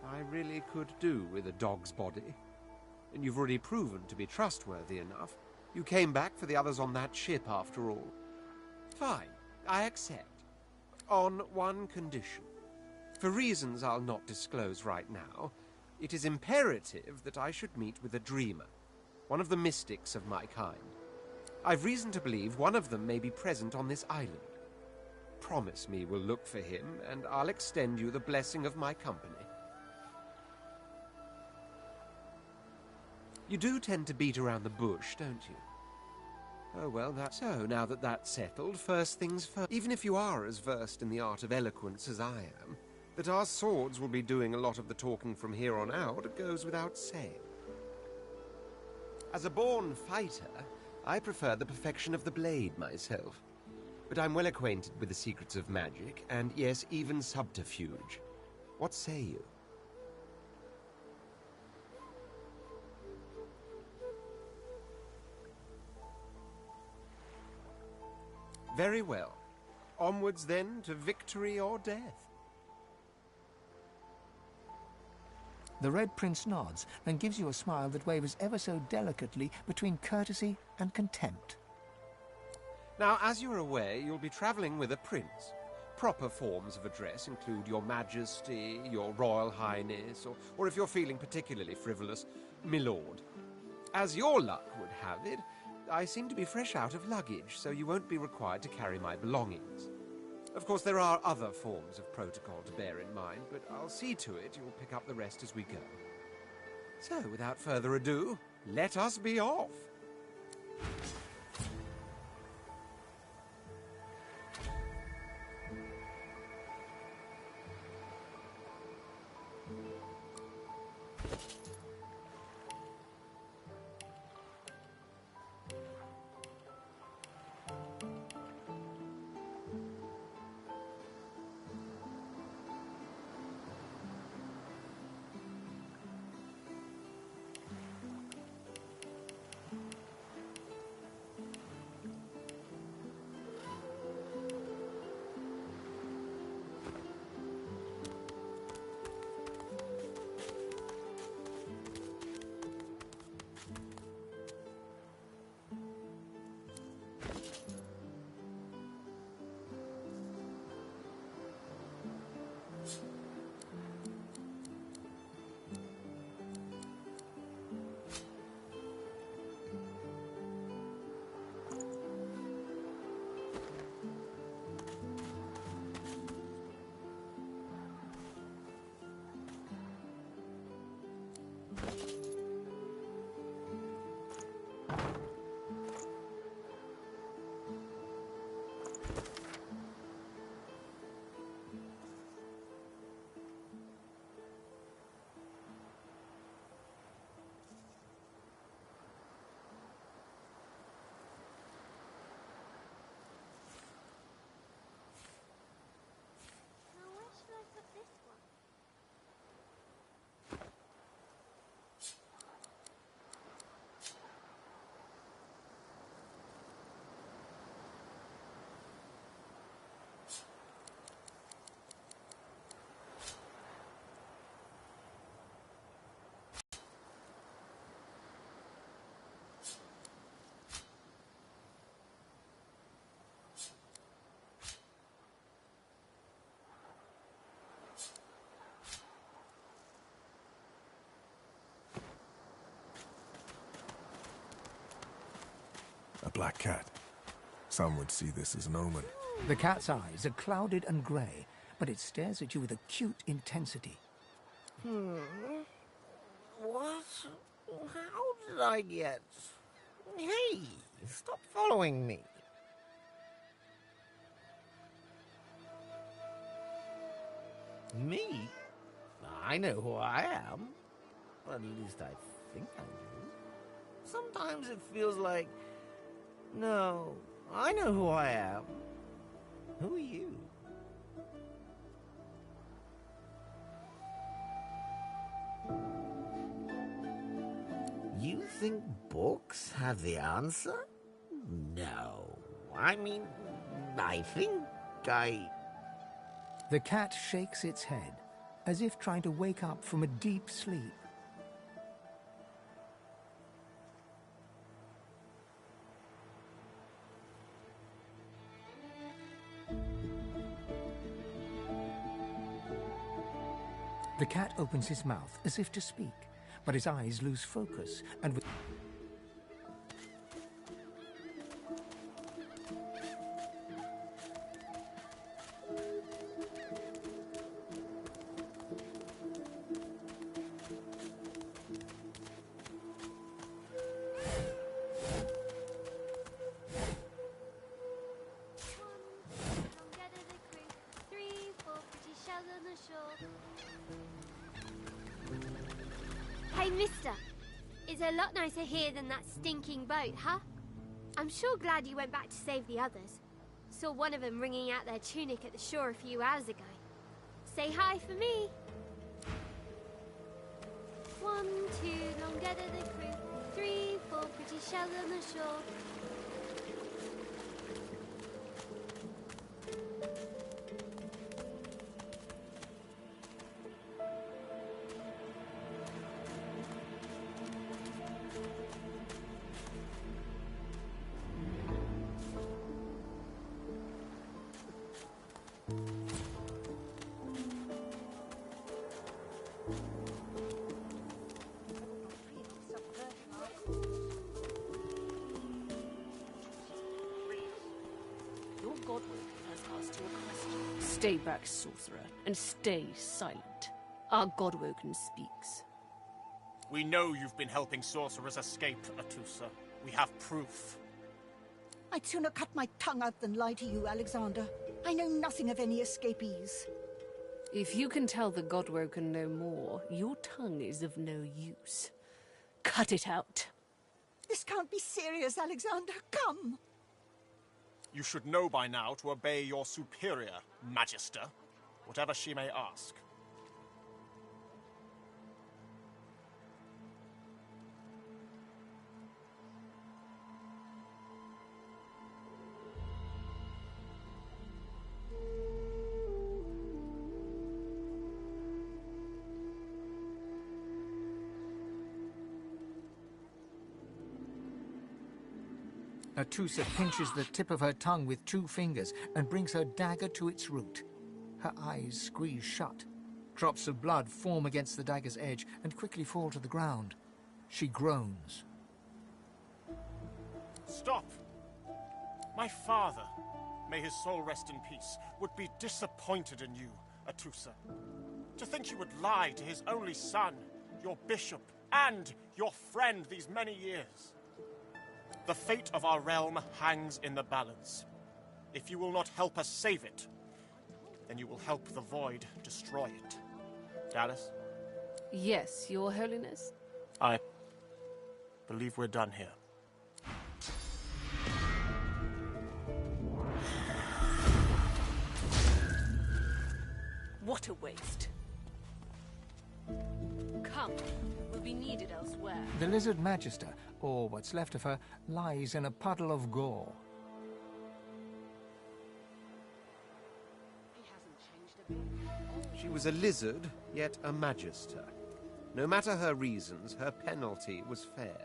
I really could do with a dog's body. And you've already proven to be trustworthy enough. You came back for the others on that ship, after all. Fine, I accept. On one condition. For reasons I'll not disclose right now, it is imperative that I should meet with a dreamer, one of the mystics of my kind. I've reason to believe one of them may be present on this island. Promise me we'll look for him, and I'll extend you the blessing of my company. You do tend to beat around the bush, don't you? Oh, well, that's so. Now that that's settled, first things first. Even if you are as versed in the art of eloquence as I am, that our swords will be doing a lot of the talking from here on out goes without saying. As a born fighter, I prefer the perfection of the blade myself. But I'm well acquainted with the secrets of magic, and yes, even subterfuge. What say you? Very well. Onwards, then, to victory or death. The Red Prince nods and gives you a smile that wavers ever so delicately between courtesy and contempt. Now, as you're aware, you'll be travelling with a prince. Proper forms of address include Your Majesty, Your Royal Highness, or if you're feeling particularly frivolous, My Lord. As your luck would have it, I seem to be fresh out of luggage, so you won't be required to carry my belongings. Of course, there are other forms of protocol to bear in mind, but I'll see to it you'll pick up the rest as we go. So, without further ado, let us be off. A black cat. Some would see this as an omen. The cat's eyes are clouded and grey, but it stares at you with acute intensity. What? How did I get... Hey, stop following me. Me? I know who I am. Or at least I think I do. Sometimes it feels like... No, I know who I am. Who are you? You think books have the answer? No. I mean, I think I... The cat shakes its head, as if trying to wake up from a deep sleep. The cat opens his mouth as if to speak, but his eyes lose focus, and with... Hey, mister. It's a lot nicer here than that stinking boat, huh? I'm sure glad you went back to save the others. Saw one of them wringing out their tunic at the shore a few hours ago. Say hi for me. 1, 2, long dead of the crew. 3, 4, pretty shells on the shore. Stay back, sorcerer, and stay silent. Our Godwoken speaks. We know you've been helping sorcerers escape, Atusa. We have proof. I'd sooner cut my tongue out than lie to you, Alexander. I know nothing of any escapees. If you can tell the Godwoken no more, your tongue is of no use. Cut it out. This can't be serious, Alexander. Come! You should know by now to obey your superior, Magister, whatever she may ask. Atusa pinches the tip of her tongue with 2 fingers and brings her dagger to its root. Her eyes squeeze shut. Drops of blood form against the dagger's edge and quickly fall to the ground. She groans. Stop! My father, may his soul rest in peace, would be disappointed in you, Atusa. To think you would lie to his only son, your bishop, and your friend these many years. The fate of our realm hangs in the balance. If you will not help us save it, then you will help the Void destroy it. Dallas? Yes, Your Holiness? I believe we're done here. What a waste. Come, we'll be needed elsewhere. The Lizard Magister, or what's left of her, lies in a puddle of gore. She was a lizard, yet a magister. No matter her reasons, her penalty was fair.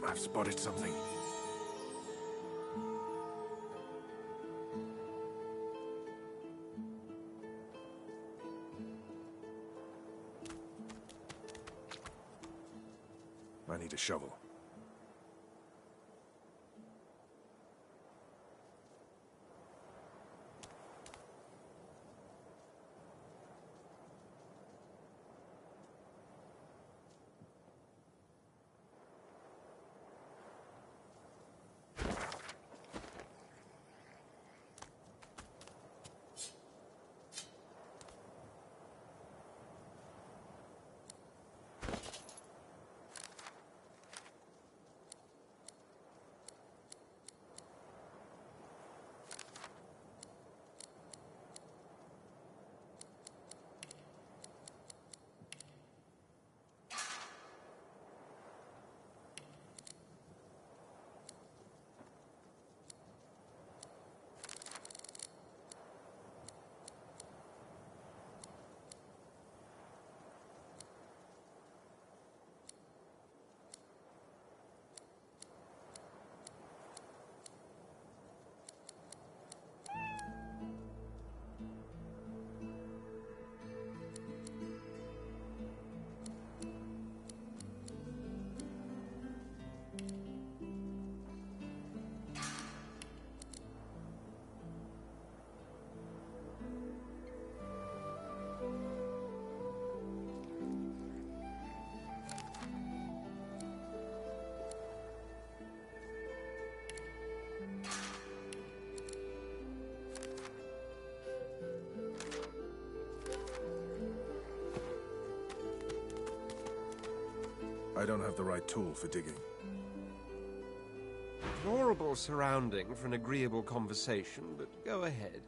I've spotted something. I need a shovel. I don't have the right tool for digging. Deplorable surrounding for an agreeable conversation, but go ahead.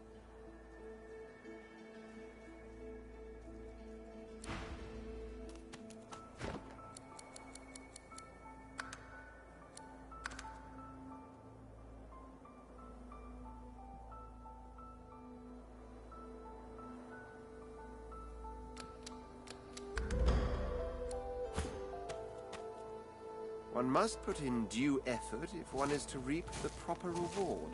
One must put in due effort if one is to reap the proper reward.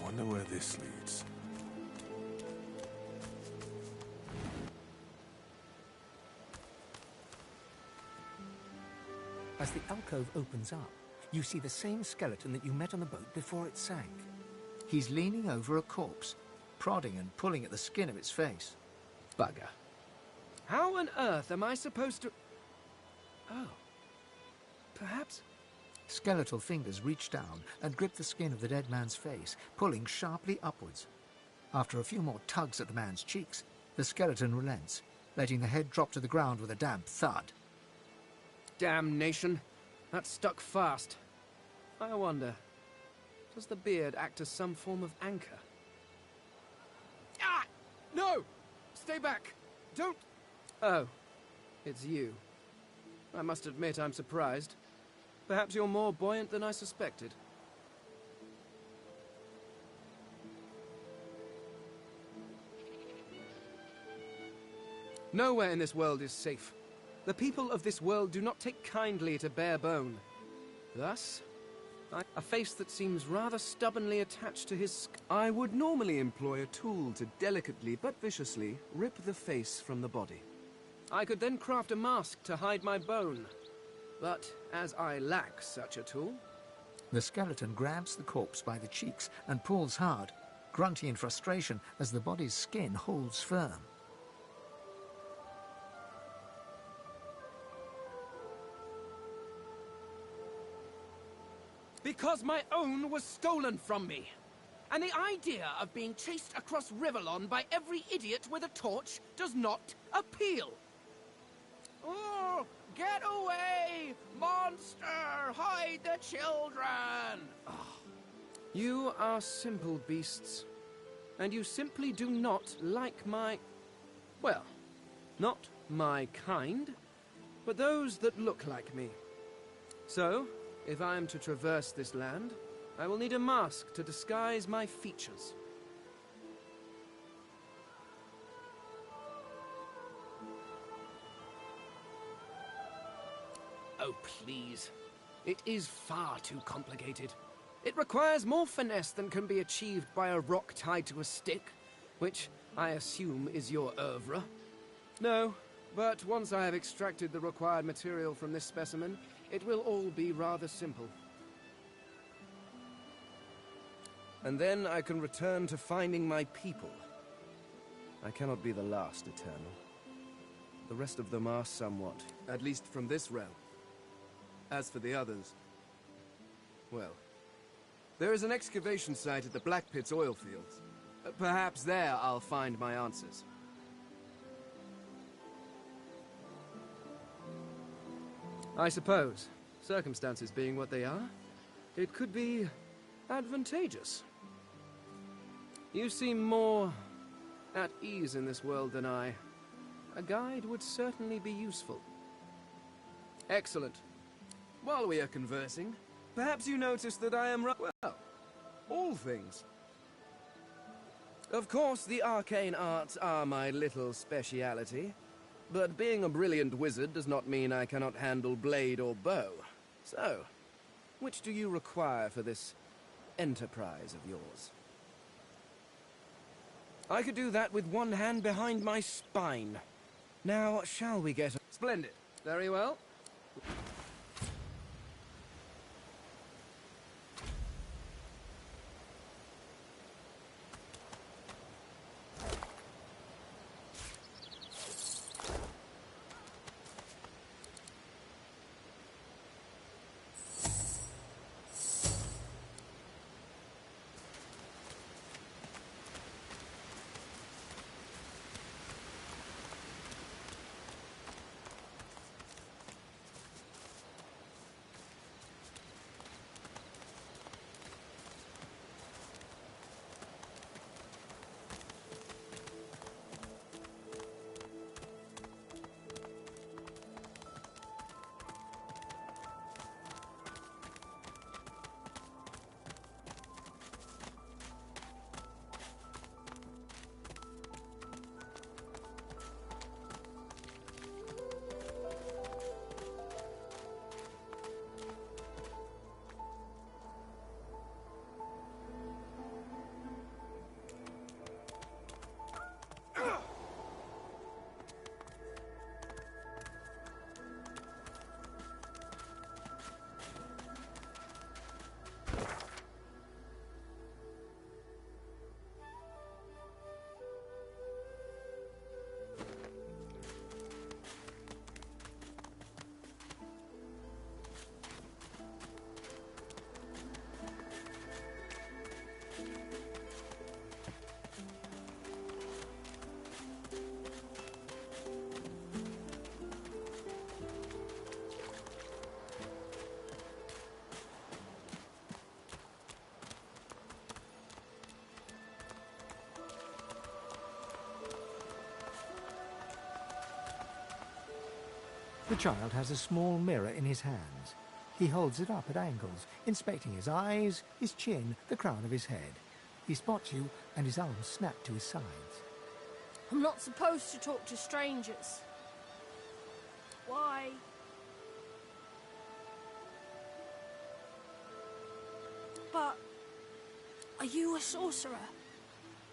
Wonder where this leads. As the alcove opens up, you see the same skeleton that you met on the boat before it sank. He's leaning over a corpse, prodding and pulling at the skin of its face. Bugger. How on earth am I supposed to... Oh. Perhaps... Skeletal fingers reach down and grip the skin of the dead man's face, pulling sharply upwards. After a few more tugs at the man's cheeks, the skeleton relents, letting the head drop to the ground with a damp thud. Damnation. That stuck fast. I wonder, does the beard act as some form of anchor? Ah! No! Stay back! Don't... Oh, it's you. I must admit I'm surprised. Perhaps you're more buoyant than I suspected. Nowhere in this world is safe. The people of this world do not take kindly to bare bone. Thus, a face that seems rather stubbornly attached to his I would normally employ a tool to delicately but viciously rip the face from the body. I could then craft a mask to hide my bone. But as I lack such a tool... The skeleton grabs the corpse by the cheeks and pulls hard, grunting in frustration as the body's skin holds firm. Because my own was stolen from me. And the idea of being chased across Rivellon by every idiot with a torch does not appeal. Oh, get away! Monster! Hide the children! Oh. You are simple beasts. And you simply do not like my... Well, not my kind, but those that look like me. So, if I am to traverse this land, I will need a mask to disguise my features. Oh, please. It is far too complicated. It requires more finesse than can be achieved by a rock tied to a stick, which I assume is your oeuvre. No, but once I have extracted the required material from this specimen, it will all be rather simple. And then I can return to finding my people. I cannot be the last Eternal. The rest of them are somewhat, at least from this realm. As for the others, well, there is an excavation site at the Black Pit's oil fields. Perhaps there I'll find my answers. I suppose, circumstances being what they are, it could be advantageous. You seem more at ease in this world than I. A guide would certainly be useful. Excellent. While we are conversing, perhaps you notice that I am well, all things. Of course, the arcane arts are my little speciality, but being a brilliant wizard does not mean I cannot handle blade or bow. So, which do you require for this enterprise of yours? I could do that with one hand behind my spine. Now, shall we get... Splendid. Very well. The child has a small mirror in his hands. He holds it up at angles, inspecting his eyes, his chin, the crown of his head. He spots you, and his arms snap to his sides. I'm not supposed to talk to strangers. Why? But are you a sorcerer?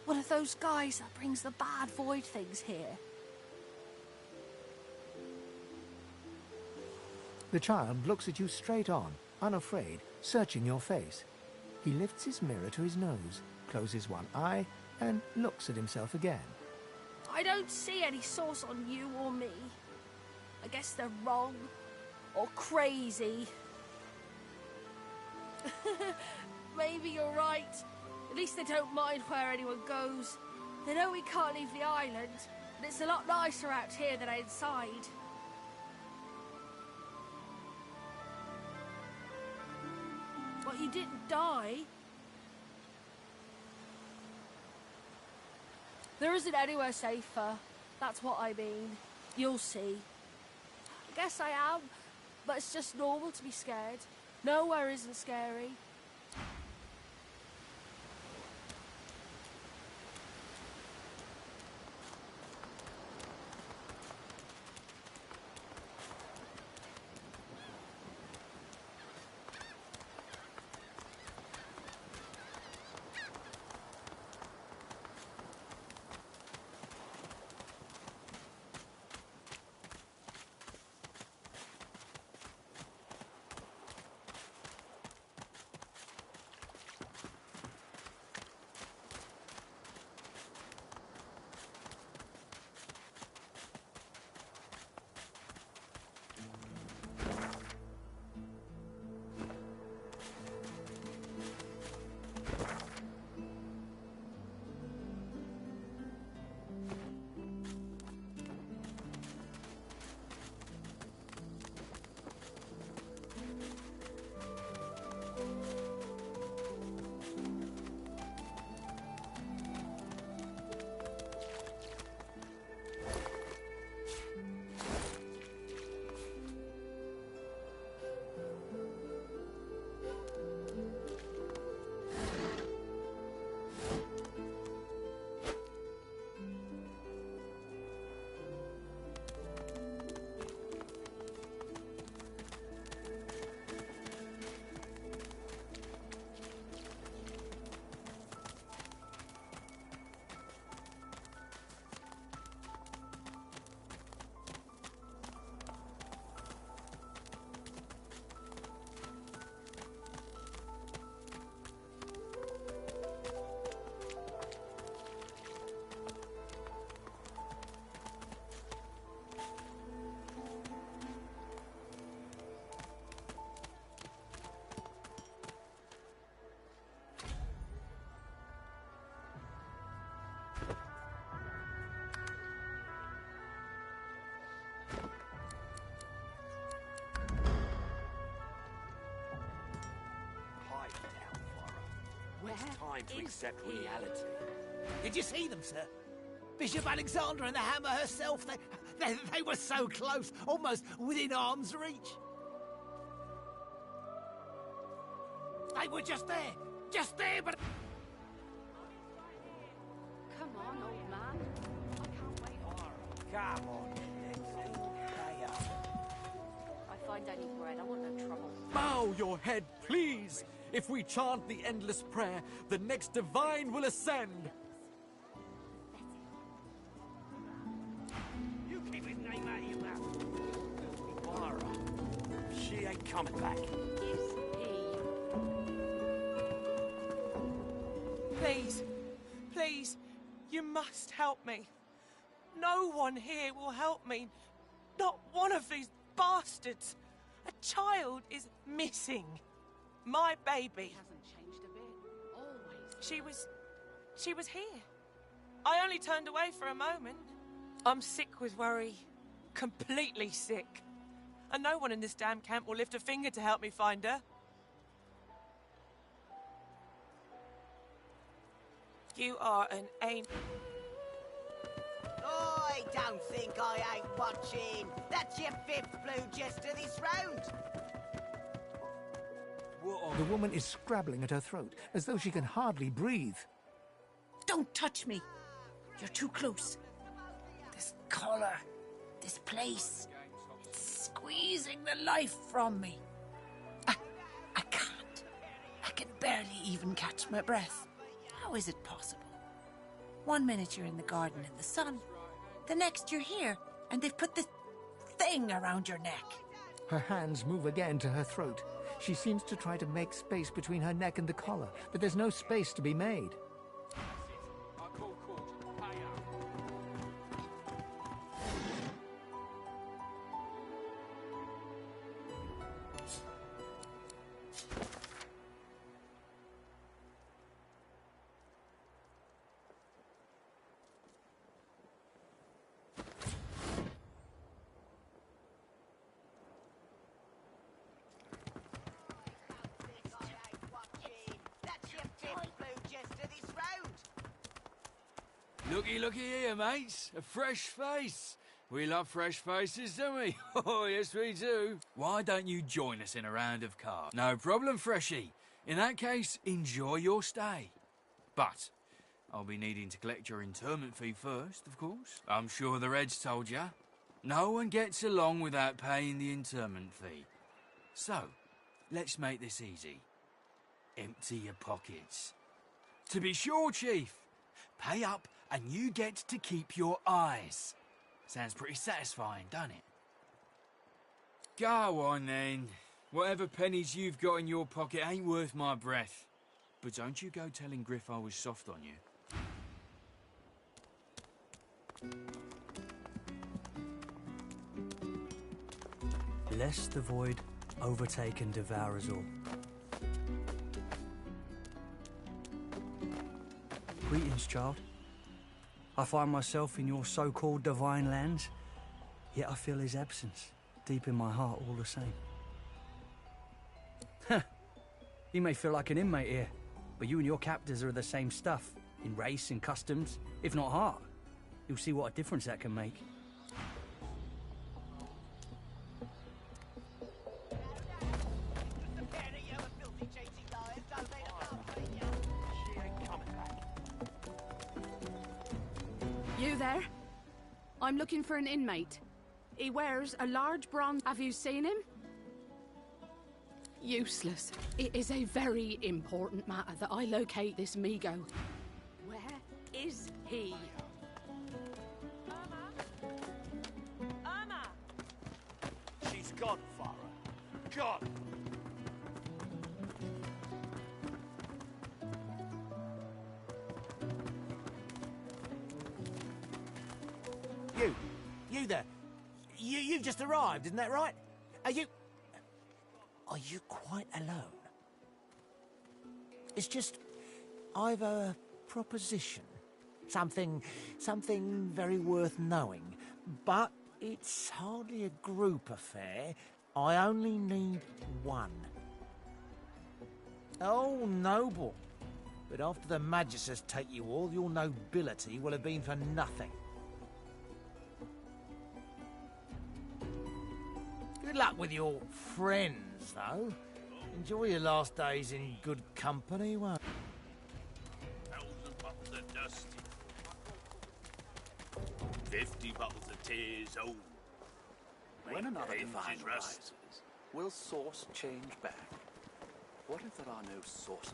One of those guys that brings the bad void things here? The child looks at you straight on, unafraid, searching your face. He lifts his mirror to his nose, closes one eye, and looks at himself again. I don't see any source on you or me. I guess they're wrong or crazy. Maybe you're right. At least they don't mind where anyone goes. They know we can't leave the island, and it's a lot nicer out here than inside. But you didn't die. There isn't anywhere safer. That's what I mean. You'll see. I guess I am, but it's just normal to be scared. Nowhere isn't scary. It's time to accept reality. Did you see them, sir? Bishop Alexander and the Hammer herself, they were so close, almost within arm's reach. They were just there, but... Come on, old man. I can't wait. Come on, let's pay up. I find any bread, I want no trouble. Bow your head, please! If we chant the endless prayer, the next divine will ascend. You keep his name out of your mouth. Mara, she ain't coming back. Is he? Please, please, you must help me. No one here will help me. Not one of these bastards. A child is missing. My baby. Hasn't changed a bit. Always. She was here. I only turned away for a moment. I'm sick with worry. Completely sick. And no one in this damn camp will lift a finger to help me find her. You are an angel. I don't think I ain't watching. That's your 5th blue jester this round. The woman is scrabbling at her throat, as though she can hardly breathe. Don't touch me. You're too close. This collar, this place, it's squeezing the life from me. I can't. I can barely even catch my breath. How is it possible? One minute you're in the garden in the sun, the next you're here, and they've put this thing around your neck. Her hands move again to her throat. She seems to try to make space between her neck and the collar, but there's no space to be made. Looky here, mates. A fresh face. We love fresh faces, don't we? Oh, yes, we do. Why don't you join us in a round of cards? No problem, Freshie. In that case, enjoy your stay. But I'll be needing to collect your interment fee first, of course. I'm sure the Reds told ya. No one gets along without paying the interment fee. So, let's make this easy. Empty your pockets. To be sure, Chief. Pay up and you get to keep your eyes. Sounds pretty satisfying, doesn't it? Go on then. Whatever pennies you've got in your pocket ain't worth my breath. But don't you go telling Griff I was soft on you. Lest the void overtake and devour us all. Greetings, child. I find myself in your so-called divine lands, yet I feel his absence deep in my heart all the same. You may feel like an inmate here, but you and your captors are the same stuff, in race and customs, if not heart. You'll see what a difference that can make. You there? I'm looking for an inmate. He wears a large bronze... Have you seen him? Useless. It is a very important matter that I locate this Migo. Where is he? Irma! She's gone, Farah. Gone. You there. You've just arrived, isn't that right? Are you quite alone? It's just, I've a proposition. Something very worth knowing. But it's hardly a group affair. I only need one. Oh, noble. But after the Magisters take you all, your nobility will have been for nothing. Good luck with your friends, though. Enjoy your last days in good company, won't you? 1,000 bottles of dust. 50 bottles of tears. Oh. When another Age divine is rust. rises, will source change back? What if there are no sources?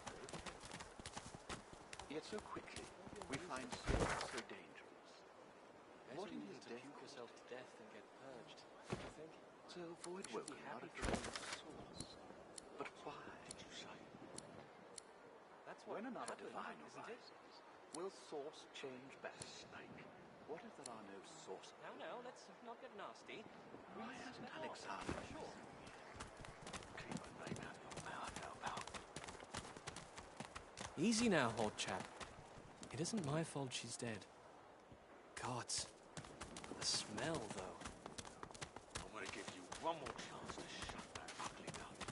Yet so quickly, we find source so dangerous. What in his death puke yourself to death and get purged? Do you think? to avoid woken not a true source? But why did you say? That's what When another happened, divine isn't it? arises, will source change back? Snake. What if there are no sources? No, let's not get nasty. Why hasn't Alexander? Sure. Keep a name out of your mouth, Elbow. Easy now, old chap. It isn't my fault she's dead. Gods. The smell, though. I'm gonna give you one more chance to shut that ugly mouth.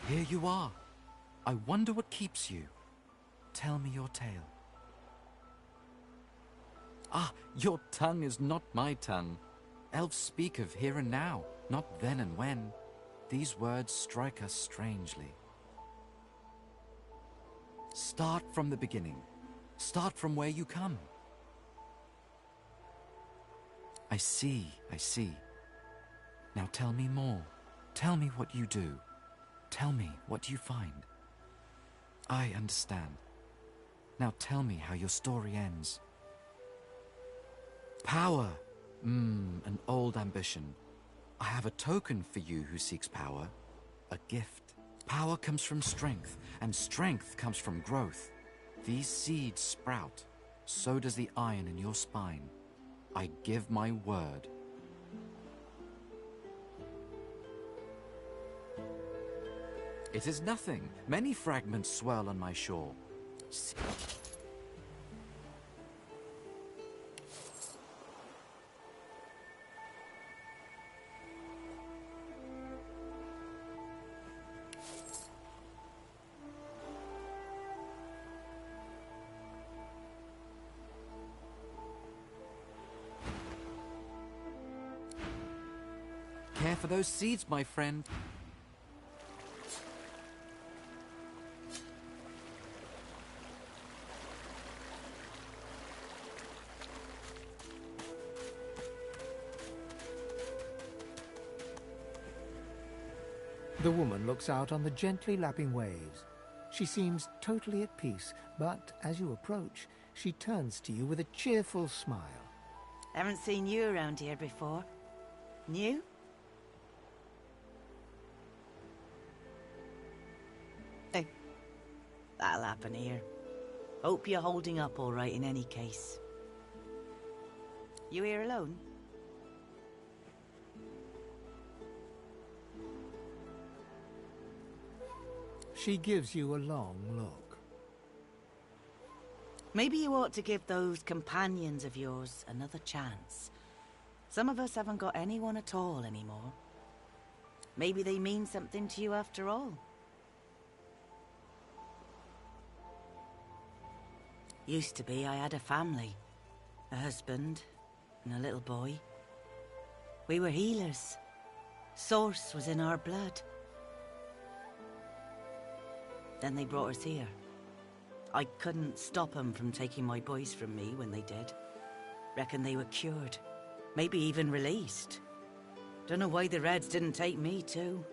Here you are. I wonder what keeps you. Tell me your tale. Ah, your tongue is not my tongue. Elves speak of here and now, not then and when. These words strike us strangely. Start from the beginning. Start from where you come. I see. Now tell me more. Tell me what you do. Tell me what you find. I understand. Now tell me how your story ends. Power! An old ambition. I have a token for you who seeks power. A gift. Power comes from strength, and strength comes from growth. These seeds sprout. So does the iron in your spine. I give my word. It is nothing. Many fragments swirl on my shore. Care for those seeds, my friend. The woman looks out on the gently lapping waves. She seems totally at peace, but as you approach, she turns to you with a cheerful smile. Haven't seen you around here before. New? Hey, that'll happen here. Hope you're holding up all right in any case. You here alone? She gives you a long look. Maybe you ought to give those companions of yours another chance. Some of us haven't got anyone at all anymore. Maybe they mean something to you after all. Used to be I had a family. A husband and a little boy. We were healers. Source was in our blood. Then they brought us here. I couldn't stop them from taking my boys from me when they did. Reckon they were cured. Maybe even released. Don't know why the Reds didn't take me too.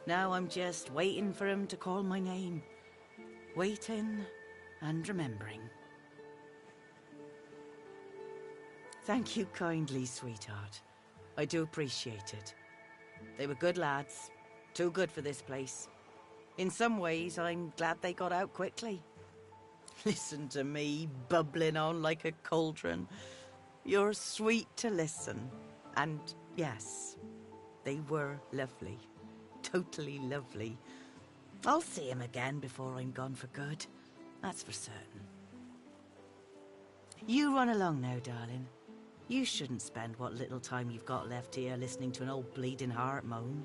Now I'm just waiting for him to call my name. Waiting and remembering. Thank you kindly, sweetheart. I do appreciate it. They were good lads. Too good for this place. In some ways, I'm glad they got out quickly. Listen to me, bubbling on like a cauldron. You're sweet to listen. And yes, they were lovely. Totally lovely. I'll see him again before I'm gone for good. That's for certain. You run along now, darling. You shouldn't spend what little time you've got left here listening to an old bleeding heart moan.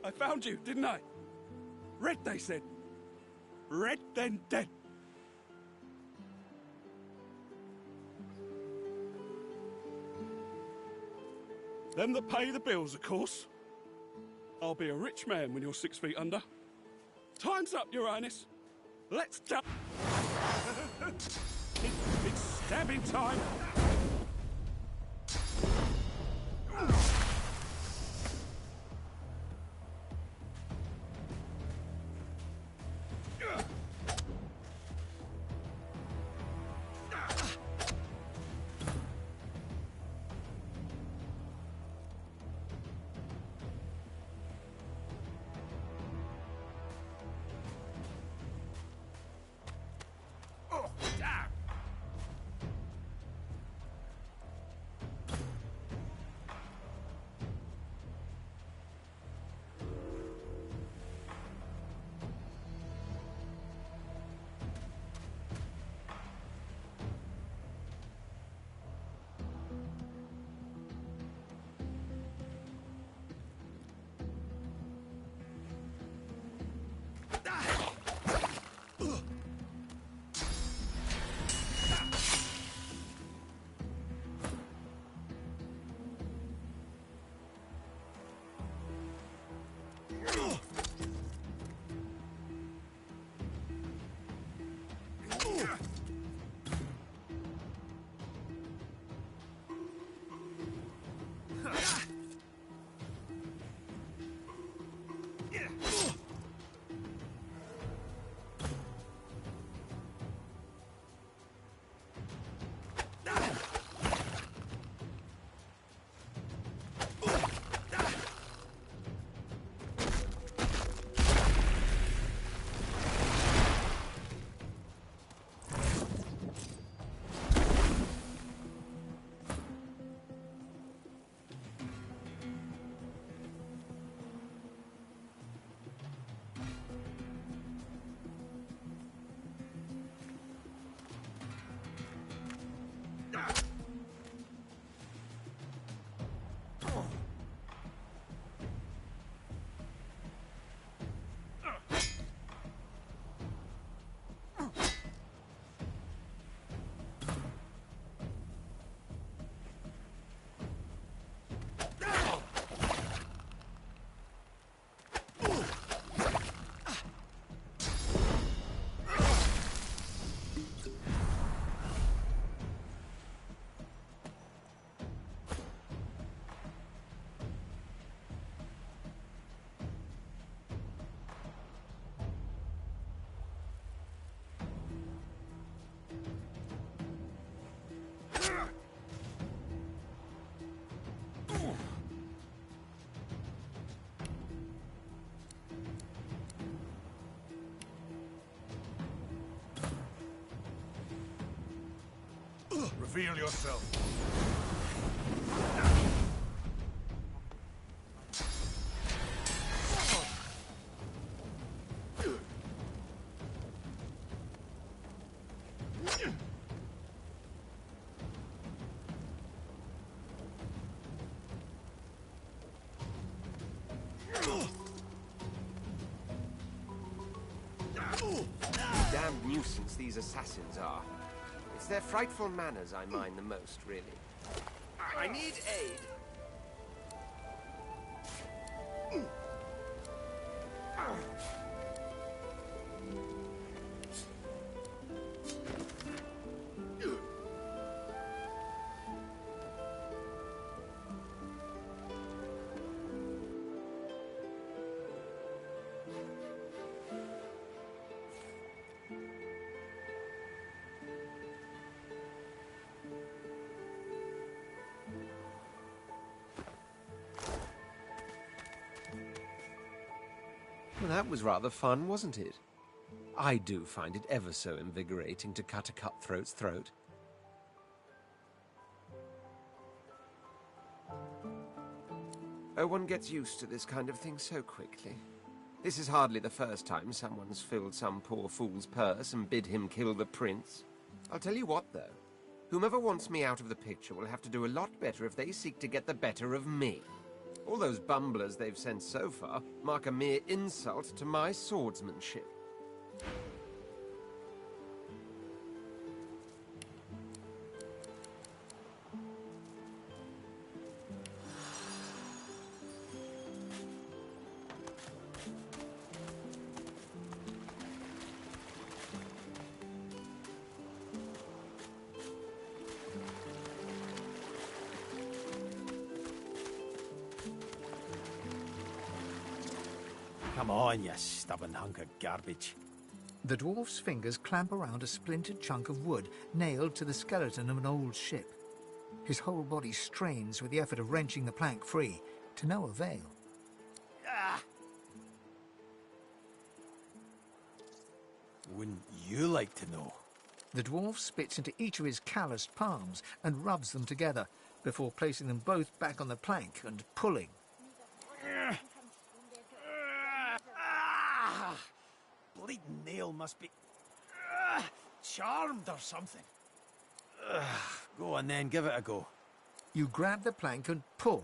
I found you, didn't I? Red, they said. Red, then dead. Them that pay the bills, of course. I'll be a rich man when you're 6 feet under. Time's up, Your Highness. Let's do... it's stabbing time. Reveal yourself. Damned nuisance these assassins are. It's their frightful manners I mind the most, really. I need aid. Well, that was rather fun, wasn't it? I do find it ever so invigorating to cut a cutthroat's throat. Oh, one gets used to this kind of thing so quickly. This is hardly the first time someone's filled some poor fool's purse and bid him kill the prince. I'll tell you what, though. Whomever wants me out of the picture will have to do a lot better if they seek to get the better of me. All those bumblers they've sent so far mark a mere insult to my swordsmanship. Come on, you stubborn hunk of garbage. The dwarf's fingers clamp around a splintered chunk of wood nailed to the skeleton of an old ship. His whole body strains with the effort of wrenching the plank free, to no avail. Ah! Wouldn't you like to know? The dwarf spits into each of his calloused palms and rubs them together, before placing them both back on the plank and pulling. Bleeding nail must be charmed or something. Go on then, give it a go. You grab the plank and pull.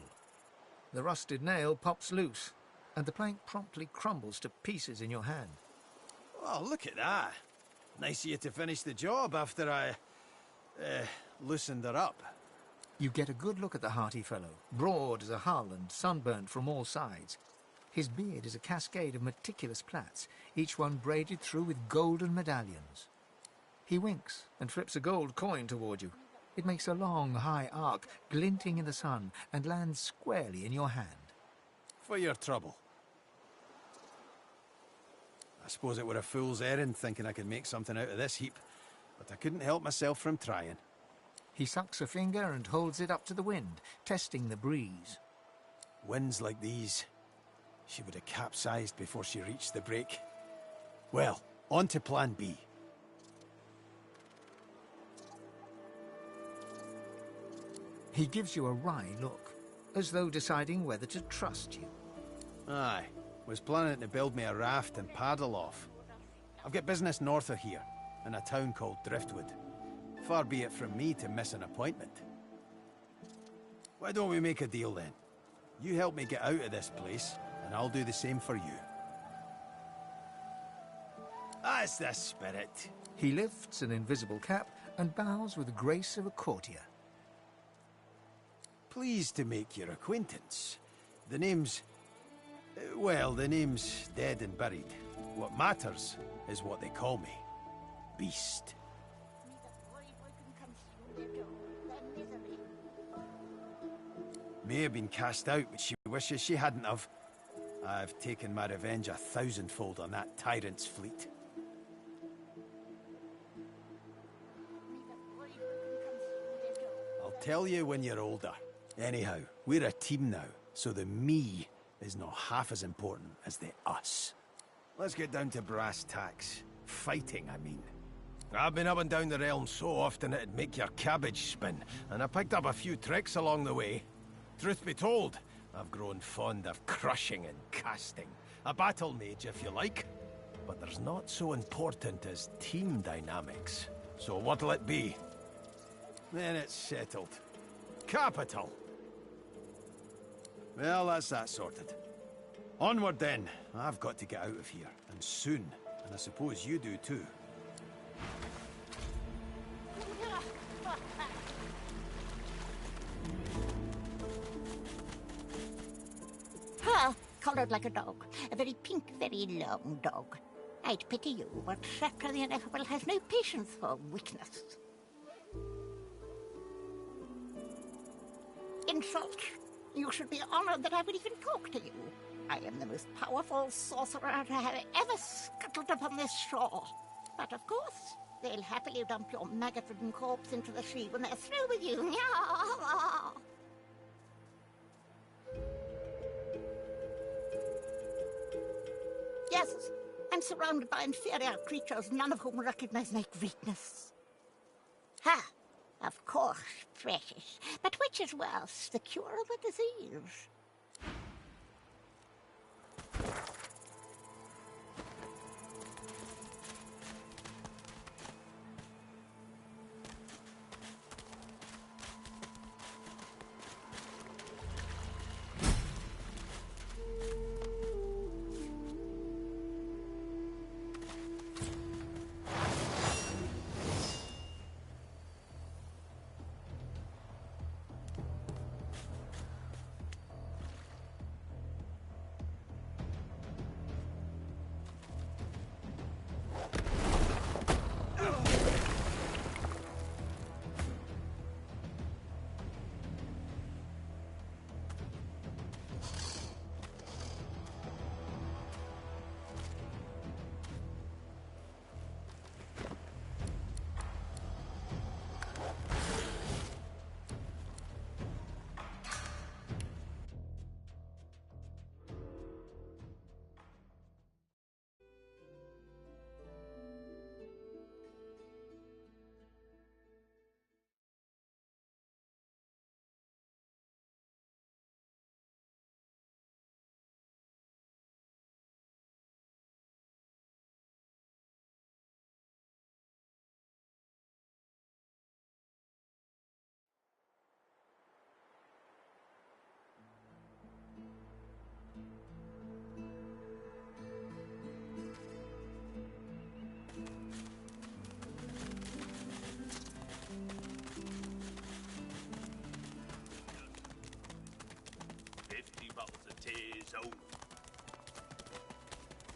The rusted nail pops loose, and the plank promptly crumbles to pieces in your hand. Oh, look at that. Nice of you to finish the job after I loosened her up. You get a good look at the hearty fellow, broad as a hull and sunburnt from all sides. His beard is a cascade of meticulous plaits, each one braided through with golden medallions. He winks and flips a gold coin toward you. It makes a long, high arc, glinting in the sun, and lands squarely in your hand. For your trouble. I suppose it were a fool's errand thinking I could make something out of this heap, but I couldn't help myself from trying. He sucks a finger and holds it up to the wind, testing the breeze. Winds like these, she would have capsized before she reached the break. Well, on to plan B. He gives you a wry look, as though deciding whether to trust you. Aye, was planning to build me a raft and paddle off. I've got business north of here, in a town called Driftwood. Far be it from me to miss an appointment. Why don't we make a deal then? You help me get out of this place, and I'll do the same for you. That's the spirit. He lifts an invisible cap and bows with the grace of a courtier. Pleased to make your acquaintance. The name's... well, the name's dead and buried. What matters is what they call me. Beast. May have been cast out, but she wishes she hadn't have. I've taken my revenge 1,000-fold on that tyrant's fleet. I'll tell you when you're older. Anyhow, we're a team now, so the me is not half as important as the us. Let's get down to brass tacks. Fighting, I mean. I've been up and down the realm so often it'd make your cabbage spin, and I picked up a few tricks along the way. Truth be told, I've grown fond of crushing and casting. A battle mage, if you like. But there's not so important as team dynamics. So what'll it be? Then it's settled. Capital! Well, that's that sorted. Onward then. I've got to get out of here, and soon. And I suppose you do too. Coloured like a dog. A very pink, very long dog. I'd pity you, but Shatra the Ineffable has no patience for weakness. Insult. You should be honoured that I would even talk to you. I am the most powerful sorcerer to have ever scuttled upon this shore. But of course, they'll happily dump your maggot-ridden corpse into the sea when they're through with you. Yes, I'm surrounded by inferior creatures, none of whom recognize my greatness. Ha! Of course, precious. But which is worse, the cure or the disease?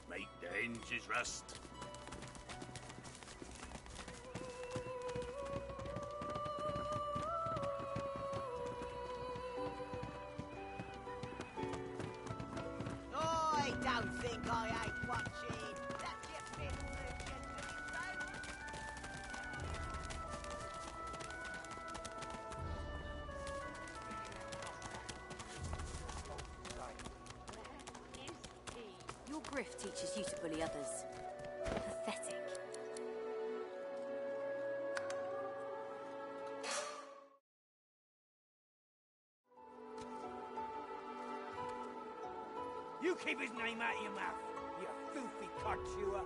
Make the hinges rust. I don't think I ain't watching. That just been Your grift teaches you to bully others. Pathetic. You keep his name out of your mouth, you filthy cod chewer.